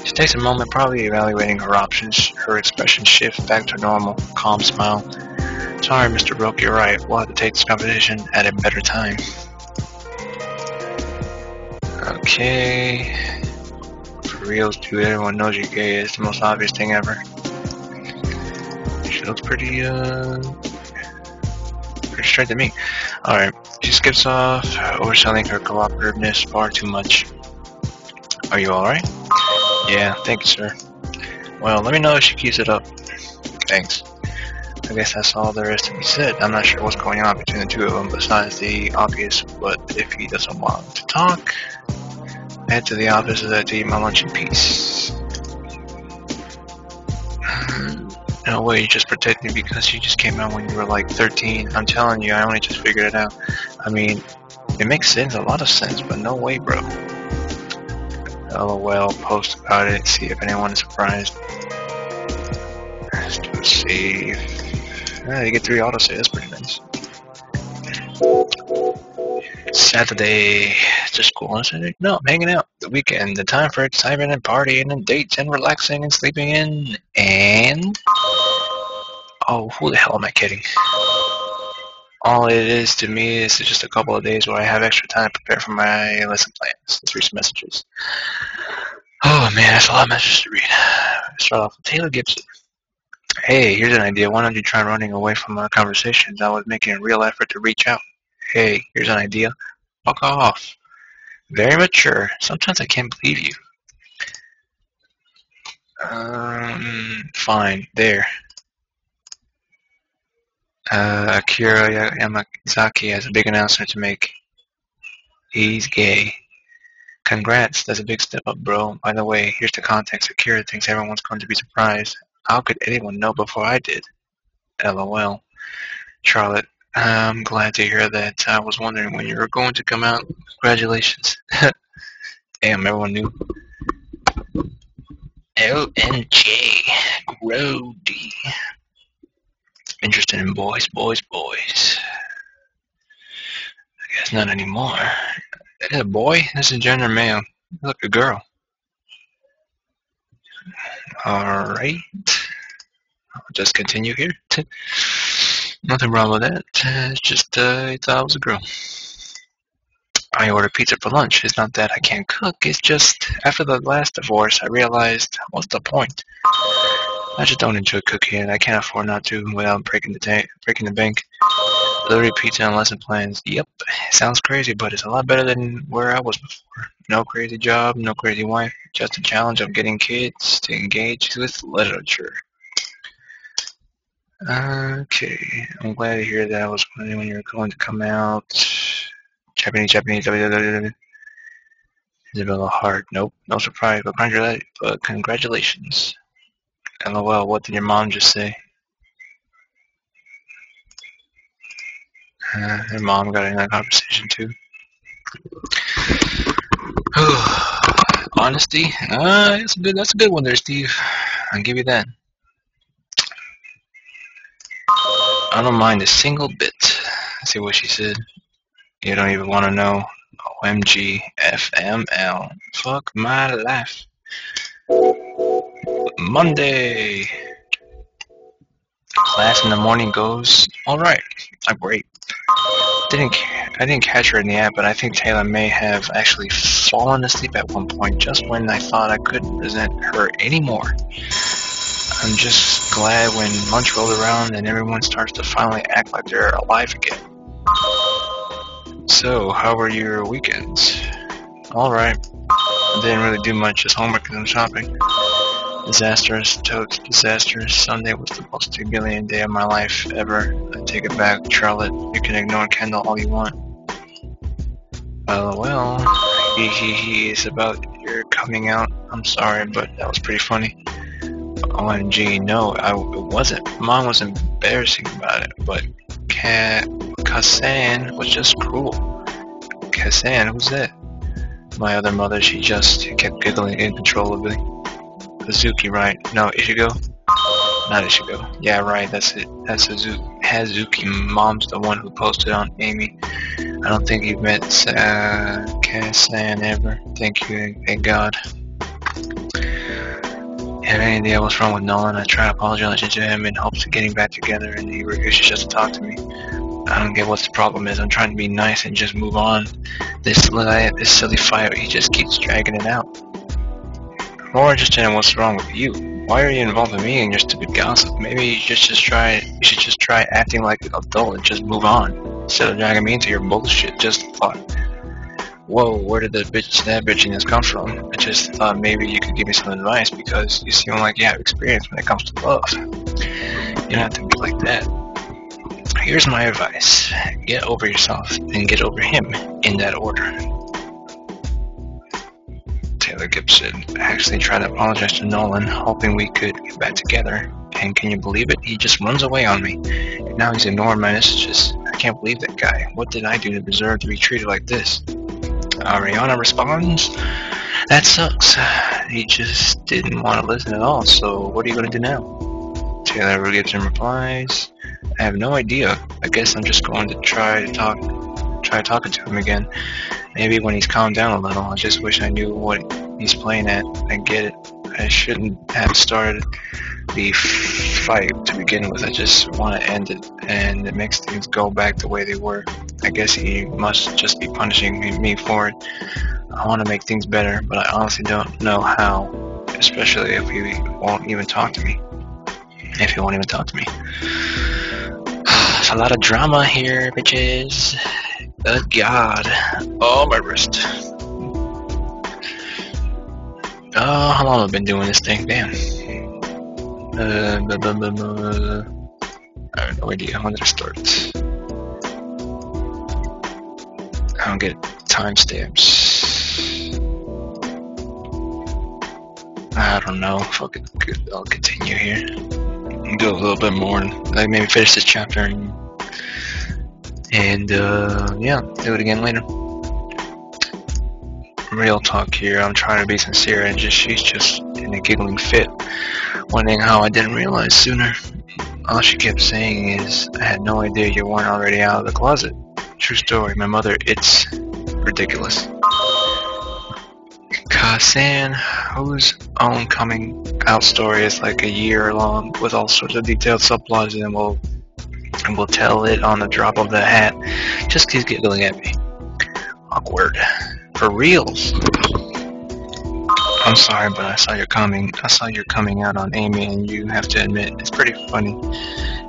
She takes a moment, probably evaluating her options. Her expression shifts back to normal, calm smile. Sorry, Mr. Rook, you're right. We'll have to take this conversation at a better time. Okay. For reals, dude, everyone knows you're gay. It's the most obvious thing ever. She looks pretty straight to me. Alright, she skips off, overselling her cooperativeness far too much. Are you alright? Yeah, thank you, sir. Well, let me know if she keeps it up. Thanks. I guess that's all there is to be said. I'm not sure what's going on between the two of them besides the obvious, but if he doesn't want to talk, I head to the office to eat my lunch in peace. No way, you just protect me because you just came out when you were like 13. I'm telling you, I only just figured it out. I mean, it makes sense, a lot of sense, but no way, bro. LOL, post about it, see if anyone is surprised. Let's see. You get 3 autosaves, that's pretty nice. Saturday to school on Saturday? No, I'm hanging out. The weekend, the time for excitement and partying and dates and relaxing and sleeping in. And oh, who the hell am I kidding? All it is to me is just a couple of days where I have extra time to prepare for my lesson plans. Let's read some messages. Oh man, that's a lot of messages to read. Start off with Taylor Gibson. Hey, here's an idea. Why don't you try running away from our conversations? I was making a real effort to reach out. Hey, here's an idea. Fuck off. Very mature. Sometimes I can't believe you. Fine. There. Akira Yamazaki has a big announcement to make. He's gay. Congrats, that's a big step up, bro. By the way, here's the context. Akira thinks everyone's going to be surprised. How could anyone know before I did? LOL. Charlotte, I'm glad to hear that. I was wondering when you were going to come out. Congratulations. Damn, everyone knew. LNJ. Grody. Interested in boys. I guess not anymore. Is a boy? This is gender male. Look, a girl. Alright. I'll just continue here. Nothing wrong with that. It's just, I thought I was a girl. I ordered pizza for lunch. It's not that I can't cook. It's just, after the last divorce, I realized, what's the point? I just don't enjoy cooking, and I can't afford not to without breaking the bank. Delivery pizza and lesson plans. Yep, sounds crazy, but it's a lot better than where I was before. No crazy job, no crazy wife, just a challenge of getting kids to engage with literature. Okay, I'm glad to hear that. I was wondering when you were going to come out. Japanese. Isabella Hart. Nope, no surprise, but congratulations. LOL, what did your mom just say? Her mom got in that conversation too. Honesty? That's a good one there, Steve. I'll give you that. I don't mind a single bit. Let's see what she said. You don't even want to know. OMG, FML. Fuck my life. Monday. Class in the morning goes alright. Great. I didn't catch her in the app, but I think Taylor may have actually fallen asleep at one point just when I thought I couldn't present her anymore. I'm just glad when lunch rolled around and everyone starts to finally act like they're alive again. So, how were your weekends? Alright. I didn't really do much, just homework and shopping. Disastrous, totes disastrous. Sunday was the most humiliating day of my life ever. I take it back, Charlotte. You can ignore Kendall all you want. Well, it's about your coming out. I'm sorry, but that was pretty funny. OMG, no, it wasn't. Mom was embarrassing about it, but Kassan was just cruel. Kassan, who's that? My other mother, she just kept giggling uncontrollably. Hazuki, right? No, Ichigo? Not Ichigo. Yeah, right, that's it. That's Hazuki. Mom's the one who posted on Amy. I don't think you've met Kassan ever. Thank you, thank God. Have any idea what's wrong with Nolan? I try to apologize to him in hopes of getting back together, and he refuses just to talk to me. I don't get what the problem is. I'm trying to be nice and just move on. This silly fight, he just keeps dragging it out. I'm more interested in what's wrong with you. Why are you involving me in your stupid gossip? Maybe you should just try acting like an adult and just move on instead of dragging me into your bullshit. Just thought, whoa, where did that bitchiness come from? I just thought maybe you could give me some advice because you seem like you have experience when it comes to love. You don't have to be like that. Here's my advice. Get over yourself and get over him in that order. Taylor Gibson actually tried to apologize to Nolan, hoping we could get back together. And can you believe it? He just runs away on me. And now he's ignoring my messages. I can't believe that guy. What did I do to deserve to be treated like this? Rihanna responds, that sucks. He just didn't want to listen at all, so what are you going to do now? Taylor Gibson replies, I have no idea. I guess I'm just going to try to talk try talking to him again. Maybe when he's calmed down a little. I just wish I knew what he's playing at. I get it. I shouldn't have started the fight to begin with. I just want to end it, and it makes things go back the way they were. I guess he must just be punishing me for it. I want to make things better, but I honestly don't know how, especially if he won't even talk to me. If he won't even talk to me. There's a lot of drama here, bitches. Good God. Oh, my wrist. Oh, how long have I been doing this thing? Damn. I have no idea. When did I start? I don't get timestamps. I don't know. Fuck it. I'll continue here. Do a little bit more. Like maybe finish this chapter and yeah, do it again later. Real talk here. I'm trying to be sincere, and she's just in a giggling fit, wondering how I didn't realize sooner. All she kept saying is, "I had no idea you weren't already out of the closet." True story. My mother. It's ridiculous. Kasan, whose own coming out story is like a year long with all sorts of detailed subplots, and we'll tell it on the drop of the hat. Just keeps giggling at me. Awkward. For reals. I'm sorry, but I saw your coming out on Amy, and you have to admit, it's pretty funny.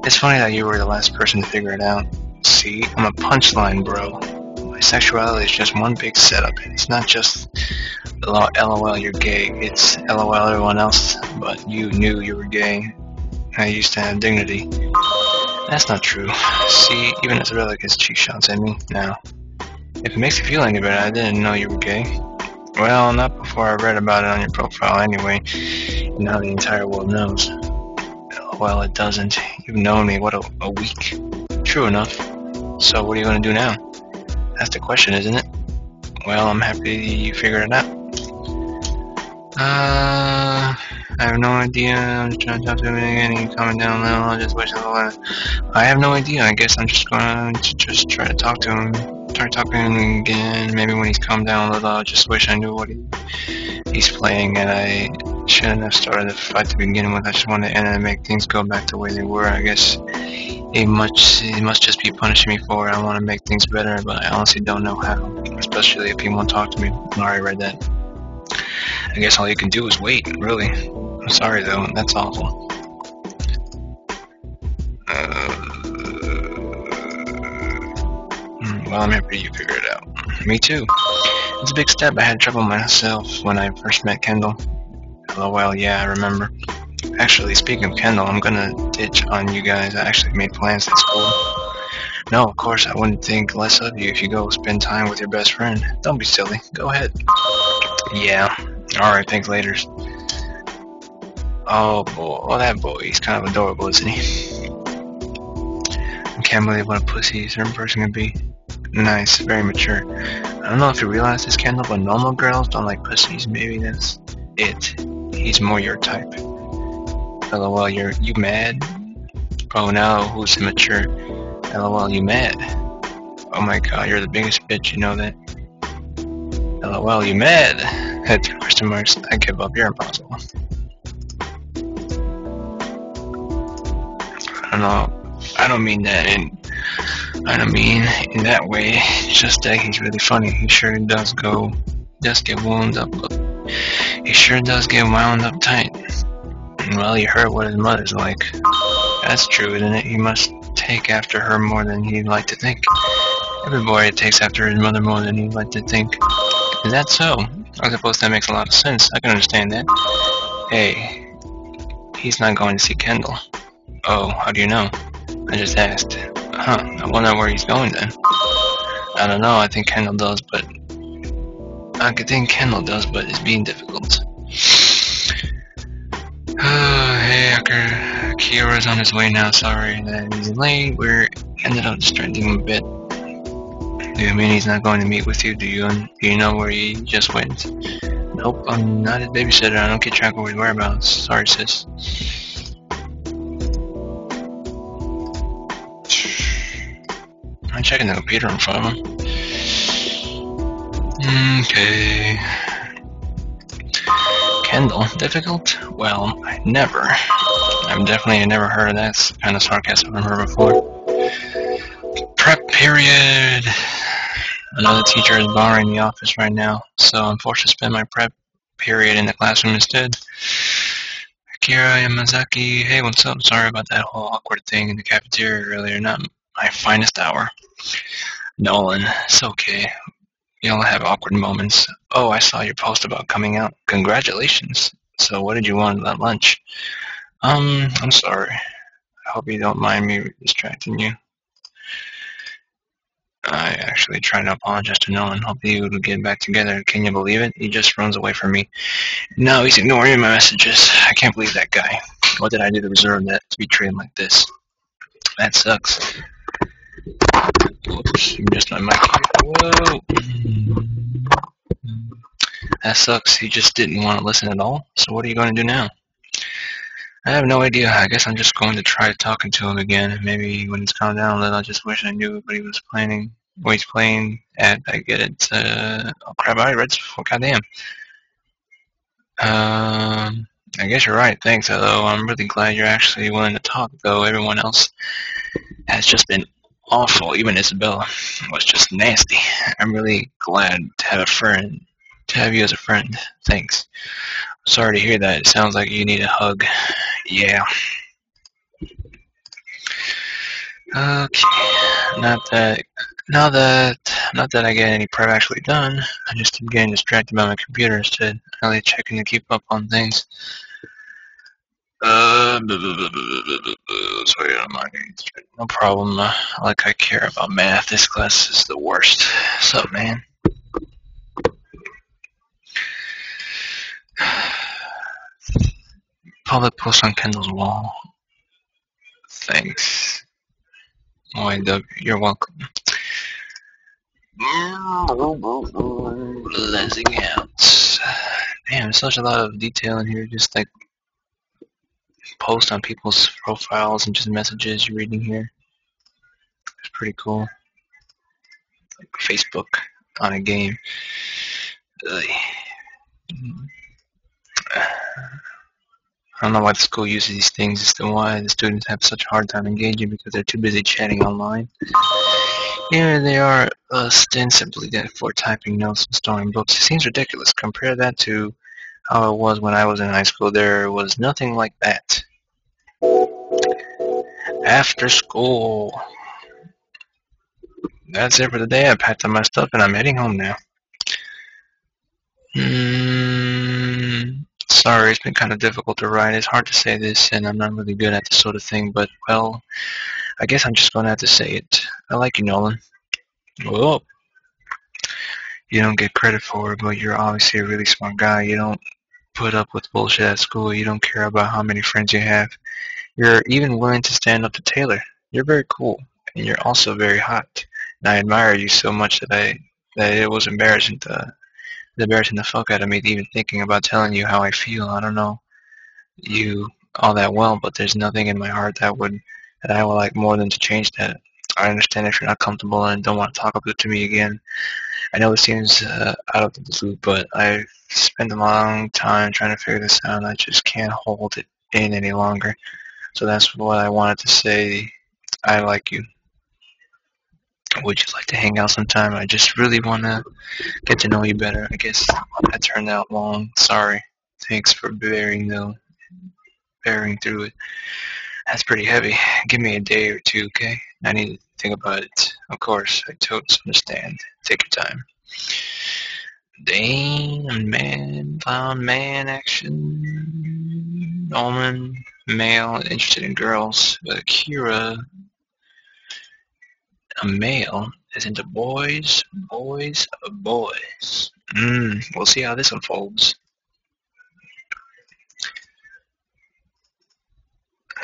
It's funny that you were the last person to figure it out. See, I'm a punchline, bro. My sexuality is just one big setup. It's not just LOL, you're gay. It's LOL, everyone else, but you knew you were gay. I used to have dignity. That's not true. See, even Isabella gets cheek shots at me now. If it makes you feel any better, I didn't know you were gay. Well, not before I read about it on your profile anyway. Now the entire world knows. Well, it doesn't. You've known me, what, a week? True enough. So what are you going to do now? That's the question, isn't it? Well, I'm happy you figured it out. I have no idea. I'm just trying to talk to him again. He's coming down now. I'll just wish I have no idea. I guess I'm just going to just try to talk to him. Try talking to him again. Maybe when he's calmed down a little. I just wish I knew what he's playing, and I shouldn't have started the fight to begin with. I just want to end it and make things go back the way they were. I guess he must just be punishing me for it. I want to make things better, but I honestly don't know how. Especially if he won't talk to me. I already read that. I guess all you can do is wait, really. I'm sorry though, that's awful. Well, I'm happy you figured it out. Me too. It's a big step. I had trouble myself when I first met Kendall. LOL, yeah, I remember. Actually, speaking of Kendall, I'm gonna ditch on you guys. I actually made plans at school. No, of course, I wouldn't think less of you if you go spend time with your best friend. Don't be silly. Go ahead. Yeah. Alright, thanks later. Oh boy, well that boy, he's kind of adorable, isn't he? I can't believe what a pussy a certain person can be. Nice, very mature. I don't know if you realize this, Kendall, but normal girls don't like pussies. Maybe that's it. He's more your type. LOL, you mad? Oh no, who's immature? LOL, you mad? Oh my god, you're the biggest bitch, you know that? LOL, you mad? Had 2 question marks. I give up, you're impossible. I don't know. I don't mean in that way. It's just that he's really funny. He sure does get wound up. He sure does get wound up tight. Well, you heard what his mother's like. That's true, isn't it? He must take after her more than he'd like to think. Every boy takes after his mother more than he'd like to think. Is that so? I suppose that makes a lot of sense. I can understand that. Hey, he's not going to see Kendall. Oh, how do you know? I just asked. Huh, I wonder where he's going then. I don't know, I think Kendall does, but it's being difficult. Hey, Kira's on his way now. Sorry that he's late. We ended up distracting him a bit. Do you mean he's not going to meet with you? Do you know where he just went? Nope, I'm not his babysitter. I don't keep track of his whereabouts. Sorry, sis. I'm checking the computer in front of him. Okay. Kendall, difficult? Well, I've definitely never heard of that kind of sarcasm from her before. Prep period. Another teacher is borrowing the office right now, so I'm forced to spend my prep period in the classroom instead. Akira Yamazaki, hey, what's up? Sorry about that whole awkward thing in the cafeteria earlier. Not my finest hour. Nolan, it's okay. We all have awkward moments. Oh, I saw your post about coming out. Congratulations. So what did you want at lunch? I'm sorry. I hope you don't mind me distracting you. I actually tried to apologize to Nolan. Hope you would get back together. Can you believe it? He just runs away from me. No, he's ignoring my messages. I can't believe that guy. What did I do to deserve that, to be treated like this? That sucks. Oops, you missed my mic. Whoa. That sucks. He just didn't want to listen at all. So what are you going to do now? I have no idea. I guess I'm just going to try talking to him again. Maybe when it's calmed down, then I just wish I knew what he was planning. What he's playing at. I get it. Oh crap! I read this before. Goddamn. I guess you're right. Thanks, though. I'm really glad you're actually willing to talk, though. Everyone else has just been awful. Even Isabella was just nasty. I'm really glad to have a friend, to have you as a friend. Thanks. Sorry to hear that. It sounds like you need a hug. Yeah. Okay. Not that I get any prep actually done. I just keep getting distracted by my computer instead. I like checking to keep up on things. Sorry, no problem. Like I care about math. This class is the worst. What's up, man? Public post on Kendall's wall. Thanks. YW, you're welcome. Lensing out. Damn, there's such a lot of detail in here. Just like post on people's profiles and just messages you're reading here. It's pretty cool. Like Facebook on a game. Ugh. I don't know why the school uses these things as to why the students have such a hard time engaging because they're too busy chatting online. Here they are ostensibly for typing notes and storing books. It seems ridiculous. Compare that to how it was when I was in high school. There was nothing like that. After school. That's it for the day. I packed up my stuff and I'm heading home now. Sorry, it's been kind of difficult to write. It's hard to say this, and I'm not really good at this sort of thing, but, well, I guess I'm just going to have to say it. I like you, Nolan. Whoa. You don't get credit for it, but you're obviously a really smart guy. You don't put up with bullshit at school. You don't care about how many friends you have. You're even willing to stand up to Taylor. You're very cool, and you're also very hot. And I admire you so much that it was embarrassing the fuck out of me even thinking about telling you how I feel. I don't know you all that well, but there's nothing in my heart that I would like more than to change that. I understand if you're not comfortable and don't want to talk about it to me again. I know it seems out of the blue, but I've spent a long time trying to figure this out, and I just can't hold it in any longer. So that's what I wanted to say. I like you. Would you like to hang out sometime? I just really want to get to know you better. I guess that turned out long. Sorry. Thanks for bearing through it. That's pretty heavy. Give me a day or two, okay? I need to think about it. Of course, I totally understand. Take your time. Dang, man, found man action. Norman, male, interested in girls. But Akira, a male, is into boys. We'll see how this unfolds.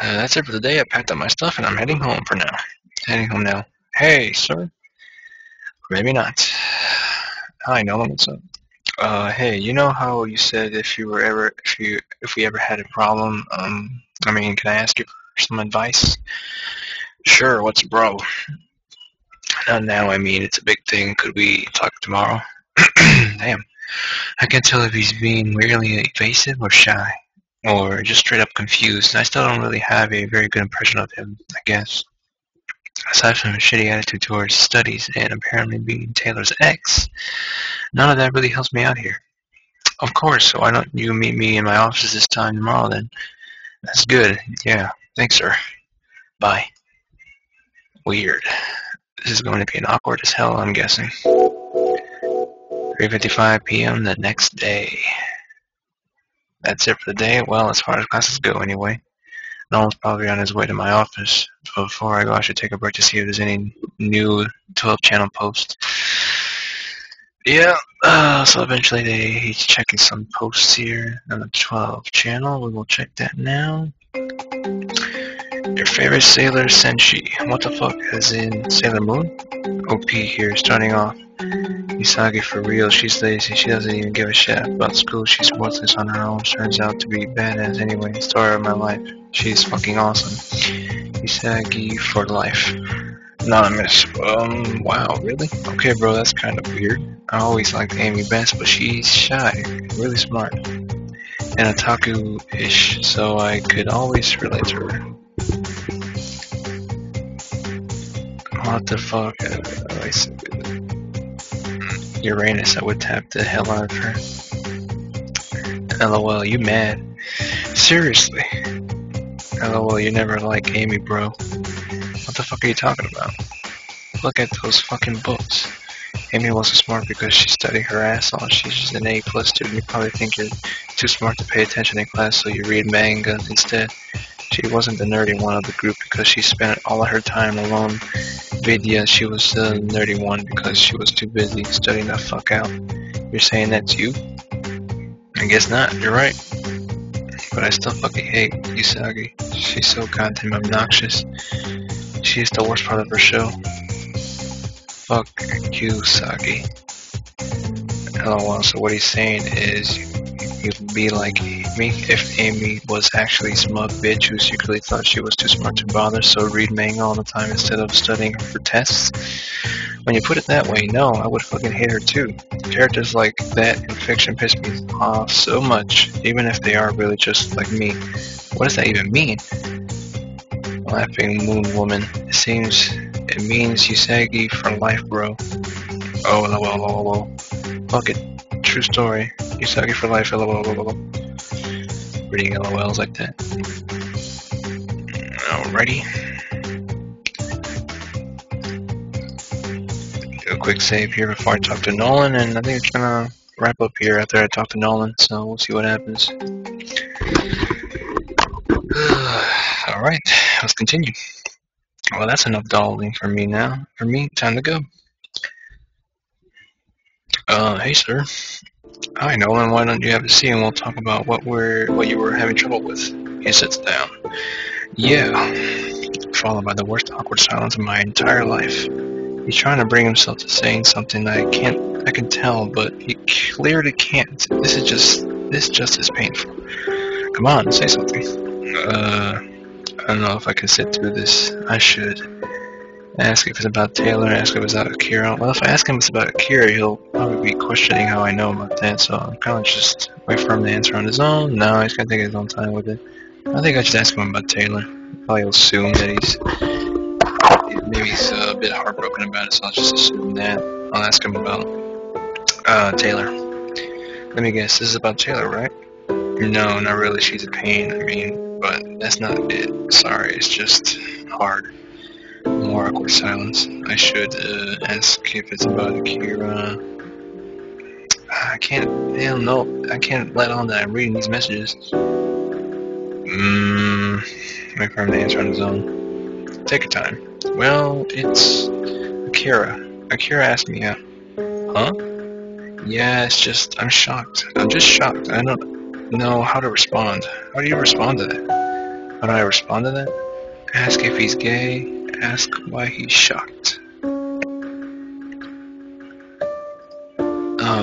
That's it for the day. I packed up my stuff and I'm heading home now. Hey, sir. Maybe not. Hi, Nolan. What's up? Hey, you know how you said if we ever had a problem? Can I ask you for some advice? Sure. What's bro? Not now. It's a big thing. Could we talk tomorrow? Damn. I can't tell if he's being weirdly evasive or shy, or just straight up confused. I still don't really have a very good impression of him, I guess. Aside from his shitty attitude towards studies and apparently being Taylor's ex, none of that really helps me out here. Of course, so why don't you meet me in my office this time tomorrow then? That's good. Yeah. Thanks, sir. Bye. Weird. This is going to be an awkward as hell, I'm guessing. 3:55 p.m. the next day. That's it for the day. Well, as far as classes go, anyway. Nolan's probably on his way to my office. But before I go, I should take a break to see if there's any new 12-channel posts. Yeah, so eventually he's checking some posts here on the 12 channel. We will check that now. Your favorite sailor, Senshi. What the fuck, as in Sailor Moon? OP here, starting off. Usagi for real, she's lazy, she doesn't even give a shit about school, she's worthless on her own, turns out to be badass anyway, story of my life, she's fucking awesome. Usagi for life. Anonymous, wow, really? Okay bro, that's kind of weird. I always liked Amy best, but she's shy, really smart, and otaku-ish, so I could always relate to her. What the fuck? Uranus, I would tap the hell out of her. LOL, you mad? Seriously? LOL, you never like Amy, bro. What the fuck are you talking about? Look at those fucking books. Amy wasn't smart because she studied her ass off. She's just an A+ student. You probably think you're too smart to pay attention in class, so you read manga instead. She wasn't the nerdy one of the group because she spent all of her time alone. Vidya, she was the nerdy one because she was too busy studying the fuck out. You're saying that's you? I guess not, you're right. But I still fucking hate Usagi. She's so goddamn obnoxious. She's the worst part of her show. Fuck Usagi. LOL, so what he's saying is you'd be like Amy if Amy was actually a smug bitch who secretly thought she was too smart to bother, so read manga all the time instead of studying for tests. When you put it that way, no, I would fucking hate her too. Characters like that in fiction piss me off so much, even if they are really just like me. What does that even mean? Laughing Moon Woman. It means Usagi for life, bro. Oh, lol. Fuck it. True story. Usagi for life, lol. Reading LOLs like that. Alrighty. Do a quick save here before I talk to Nolan, and I think it's gonna wrap up here after I talk to Nolan, so we'll see what happens. Alright, let's continue. Well, that's enough dawdling for me now. For me, time to go. Hey sir. Hi Nolan, why don't you have a seat and we'll talk about what you were having trouble with. He sits down. Yeah. Followed by the worst awkward silence of my entire life. He's trying to bring himself to saying something that I can tell, but he clearly can't. This just is painful. Come on, say something. I don't know if I can sit through this. I should. Ask if it's about Taylor, ask if it's about Akira. Well, if I ask him if it's about Akira, he'll probably be questioning how I know about that, so I'm kind of just wait for him to answer on his own. No, he's gonna take his own time with it. I think I should ask him about Taylor. Probably will assume that he's a bit heartbroken about it, so I'll just assume that. I'll ask him about Taylor. Let me guess, this is about Taylor, right? No, not really, she's a pain, but that's not it. Sorry, it's just hard. More awkward silence. I should ask if it's about Akira. I can't let on that I'm reading these messages. Wait for him to answer on his own. Take your time. Well, it's Akira. Akira asked me out. Huh? Yeah, it's just, I'm shocked. I'm just shocked. I don't know how to respond. How do you respond to that? How do I respond to that? Ask if he's gay. Ask why he's shocked.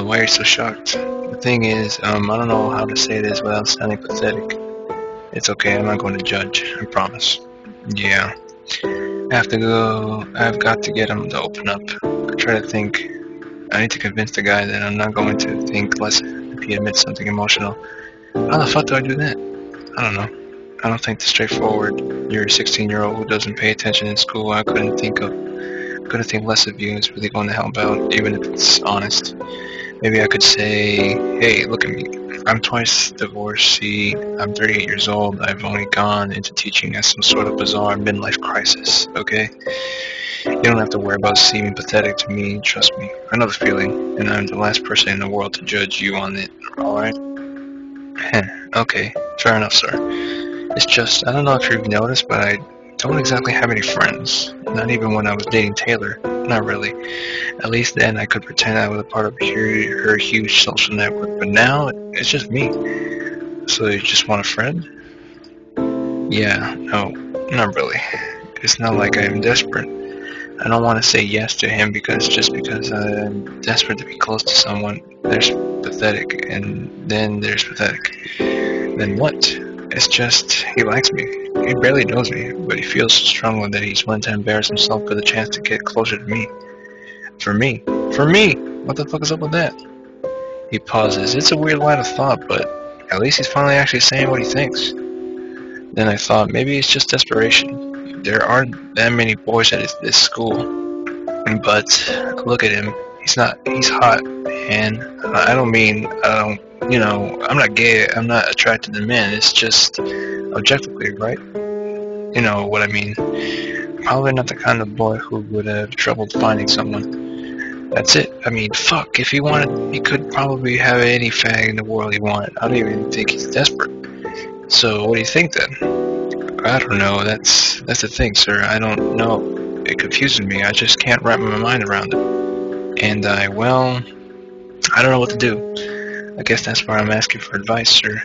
Why are you so shocked? The thing is, I don't know how to say this without sounding pathetic. It's okay, I'm not going to judge, I promise. Yeah. I've got to get him to open up. I try to think I need to convince the guy that I'm not going to think less if he admits something emotional. How the fuck do I do that? I don't know. I don't think the straightforward, you're a 16-year-old who doesn't pay attention in school, I couldn't think less of you is really going to help out, even if it's honest. Maybe I could say, hey, look at me. I'm twice divorcee, I'm 38 years old, I've only gone into teaching as some sort of bizarre midlife crisis, okay? You don't have to worry about seeming pathetic to me, trust me. I know the feeling, and I'm the last person in the world to judge you on it, alright? Okay, fair enough, sir. It's just, I don't know if you've noticed, but I don't exactly have any friends. Not even when I was dating Taylor. Not really. At least then I could pretend I was a part of her huge social network, but now it's just me. So you just want a friend? Yeah, no, not really. It's not like I'm desperate. I don't want to say yes to him just because I'm desperate to be close to someone. There's pathetic, and then there's pathetic. Then what? It's just, he likes me. He barely knows me, but he feels so strongly that he's willing to embarrass himself for the chance to get closer to me. For me. For me! What the fuck is up with that? He pauses. It's a weird line of thought, but at least he's finally actually saying what he thinks. Then I thought, maybe it's just desperation. There aren't that many boys at this school. But look at him. He's hot. And I don't mean, I'm not gay. I'm not attracted to men. It's just objectively, right? You know what I mean. Probably not the kind of boy who would have trouble finding someone. That's it. I mean, fuck. If he wanted, he could probably have any fag in the world he wanted. I don't even think he's desperate. So what do you think then? I don't know. That's the thing, sir. I don't know. It confuses me. I just can't wrap my mind around it. And I don't know what to do. I guess that's why I'm asking for advice, sir.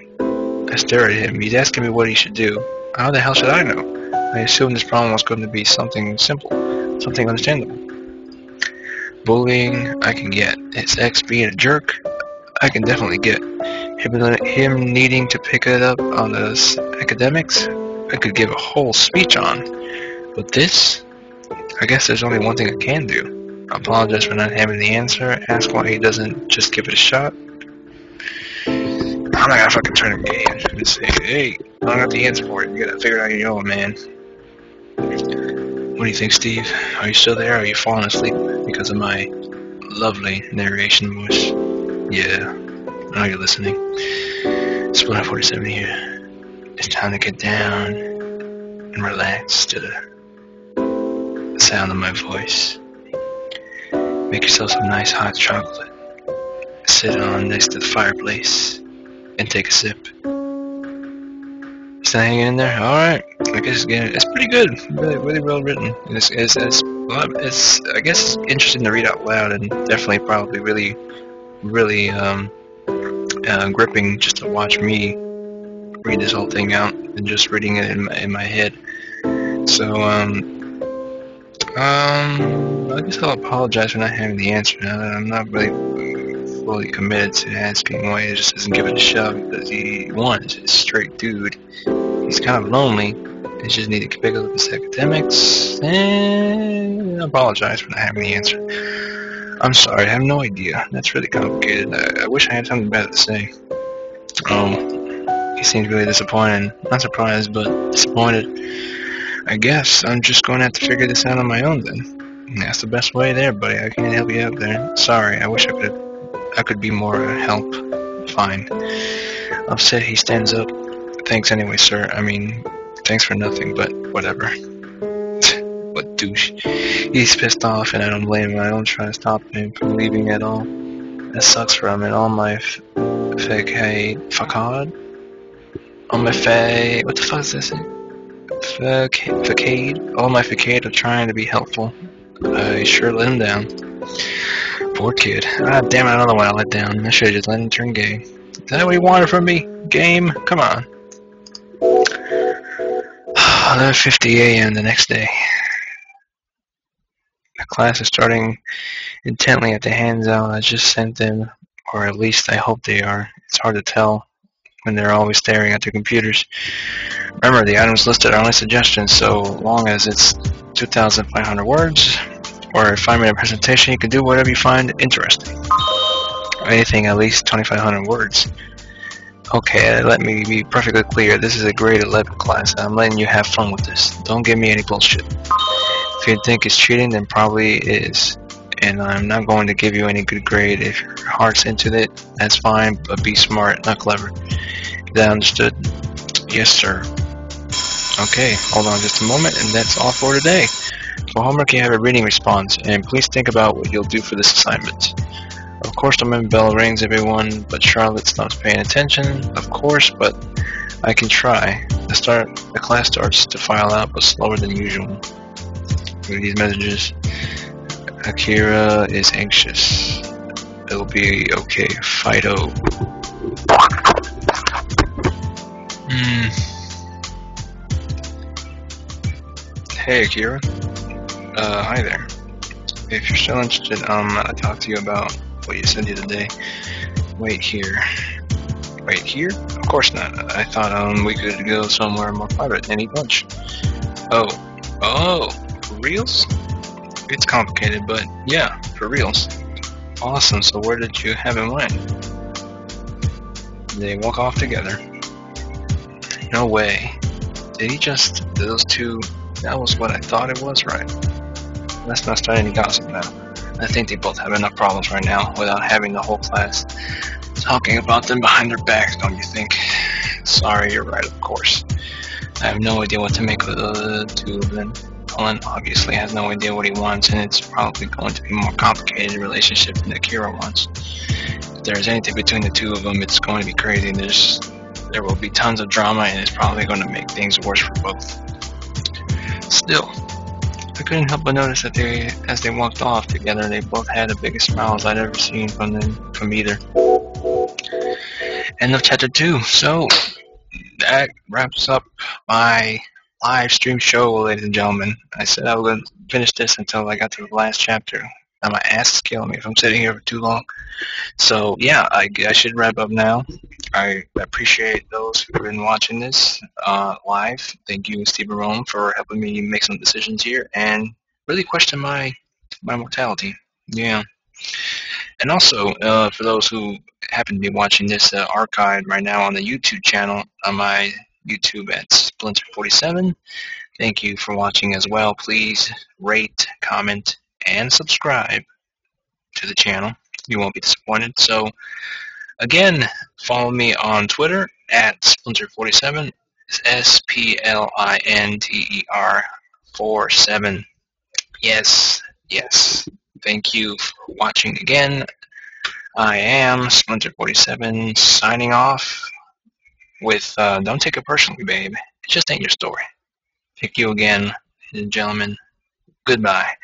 I stare at him. He's asking me what he should do. How the hell should I know? I assumed this problem was going to be something simple, something understandable. Bullying, I can get. His ex being a jerk, I can definitely get. Him needing to pick it up on his academics, I could give a whole speech on. But this, I guess there's only one thing I can do. Apologize for not having the answer, ask why he doesn't just give it a shot. I'm not gonna fucking turn him gay. I'm just gonna say, hey, I don't got the answer for it. You gotta figure it out on your own, man. What do you think, Steve? Are you still there? Or are you falling asleep because of my lovely narration voice? Yeah, I know you're listening. Splinter47 here. It's time to get down and relax to the sound of my voice. Make yourself some nice hot chocolate. Sit on next to the fireplace and take a sip. Still hanging in there? Alright. I guess it's pretty good. Really well written. It's I guess interesting to read out loud, and definitely probably really gripping just to watch me read this whole thing out and just reading it in my head. So I guess I'll apologize for not having the answer. I'm not really fully committed to asking why he just doesn't give it a shot, because he wants a straight dude. He's kind of lonely. He just need to pick up his academics. And I apologize for not having the answer. I'm sorry, I have no idea. That's really complicated. I wish I had something better to say. He seems really disappointed. Not surprised, but disappointed. I guess I'm just going to have to figure this out on my own then. That's the best way there, buddy. I can't help you out there. Sorry, I wish I could be more help. Fine. Upset, he stands up. Thanks anyway, sir. I mean, thanks for nothing, but whatever. What douche. He's pissed off, and I don't blame him. I don't try to stop him from leaving at all. That sucks for him, and all my facade? All my what the fuck is this? Facade? All my facade of trying to be helpful. I sure let him down. Poor kid. Ah, damn it, another one I let down. I should have just let him turn gay. Is that what he wanted from me? Game? Come on. 11:50 a.m. the next day. The class is starting intently at the hands-out I just sent them, or at least I hope they are. It's hard to tell when they're always staring at their computers. Remember, the items listed are only suggestions, so long as it's 2,500 words. or a 5-minute presentation, you can do whatever you find interesting. Anything at least 2,500 words. Okay, let me be perfectly clear. This is a grade 11 class, and I'm letting you have fun with this. Don't give me any bullshit. If you think it's cheating, then probably it is. And I'm not going to give you any good grade. If your heart's into it, that's fine, but be smart, not clever. Is that understood? Yes, sir. Okay, hold on just a moment, and that's all for today. For homework, you have a reading response, and please think about what you'll do for this assignment. Of course, the main bell rings, everyone, but Charlotte stops paying attention. Of course, but I can try. The class starts to file out, but slower than usual. Read these messages. Akira is anxious. It'll be okay. Fido. Hey, Akira. Hi there. If you're still interested, I'll talk to you about what you said the other day. Wait here. Wait here? Of course not. I thought we could go somewhere more private and eat lunch. Oh, for reals? It's complicated, but yeah, for reals. Awesome. So where did you have in mind? They walk off together. No way. Did he just? Those two? That was what I thought it was, right? Let's not start any gossip now. I think they both have enough problems right now without having the whole class talking about them behind their backs, don't you think? Sorry, you're right, of course. I have no idea what to make of the two of them. Cullen obviously has no idea what he wants, and it's probably going to be a more complicated relationship than Akira wants. If there's anything between the two of them, it's going to be crazy. There will be tons of drama, and it's probably going to make things worse for both. Still, I couldn't help but notice that as they walked off together, they both had the biggest smiles I'd ever seen from either. End of chapter 2. So, that wraps up my live stream show, ladies and gentlemen. I said I was going to finish this until I got to the last chapter. Now my ass is killing me if I'm sitting here for too long. So, yeah, I should wrap up now. I appreciate those who have been watching this live. Thank you, Steve Rome, for helping me make some decisions here and really question my mortality. Yeah. And also, for those who happen to be watching this archived right now on the YouTube channel, on my YouTube at Splinter47, thank you for watching as well. Please rate, comment, and subscribe to the channel. You won't be disappointed. So, again, follow me on Twitter at Splinter47. It's SPLINTER47. Yes. Thank you for watching again. I am Splinter47 signing off with don't take it personally, babe. It just ain't your story. Thank you again, ladies and gentlemen. Goodbye.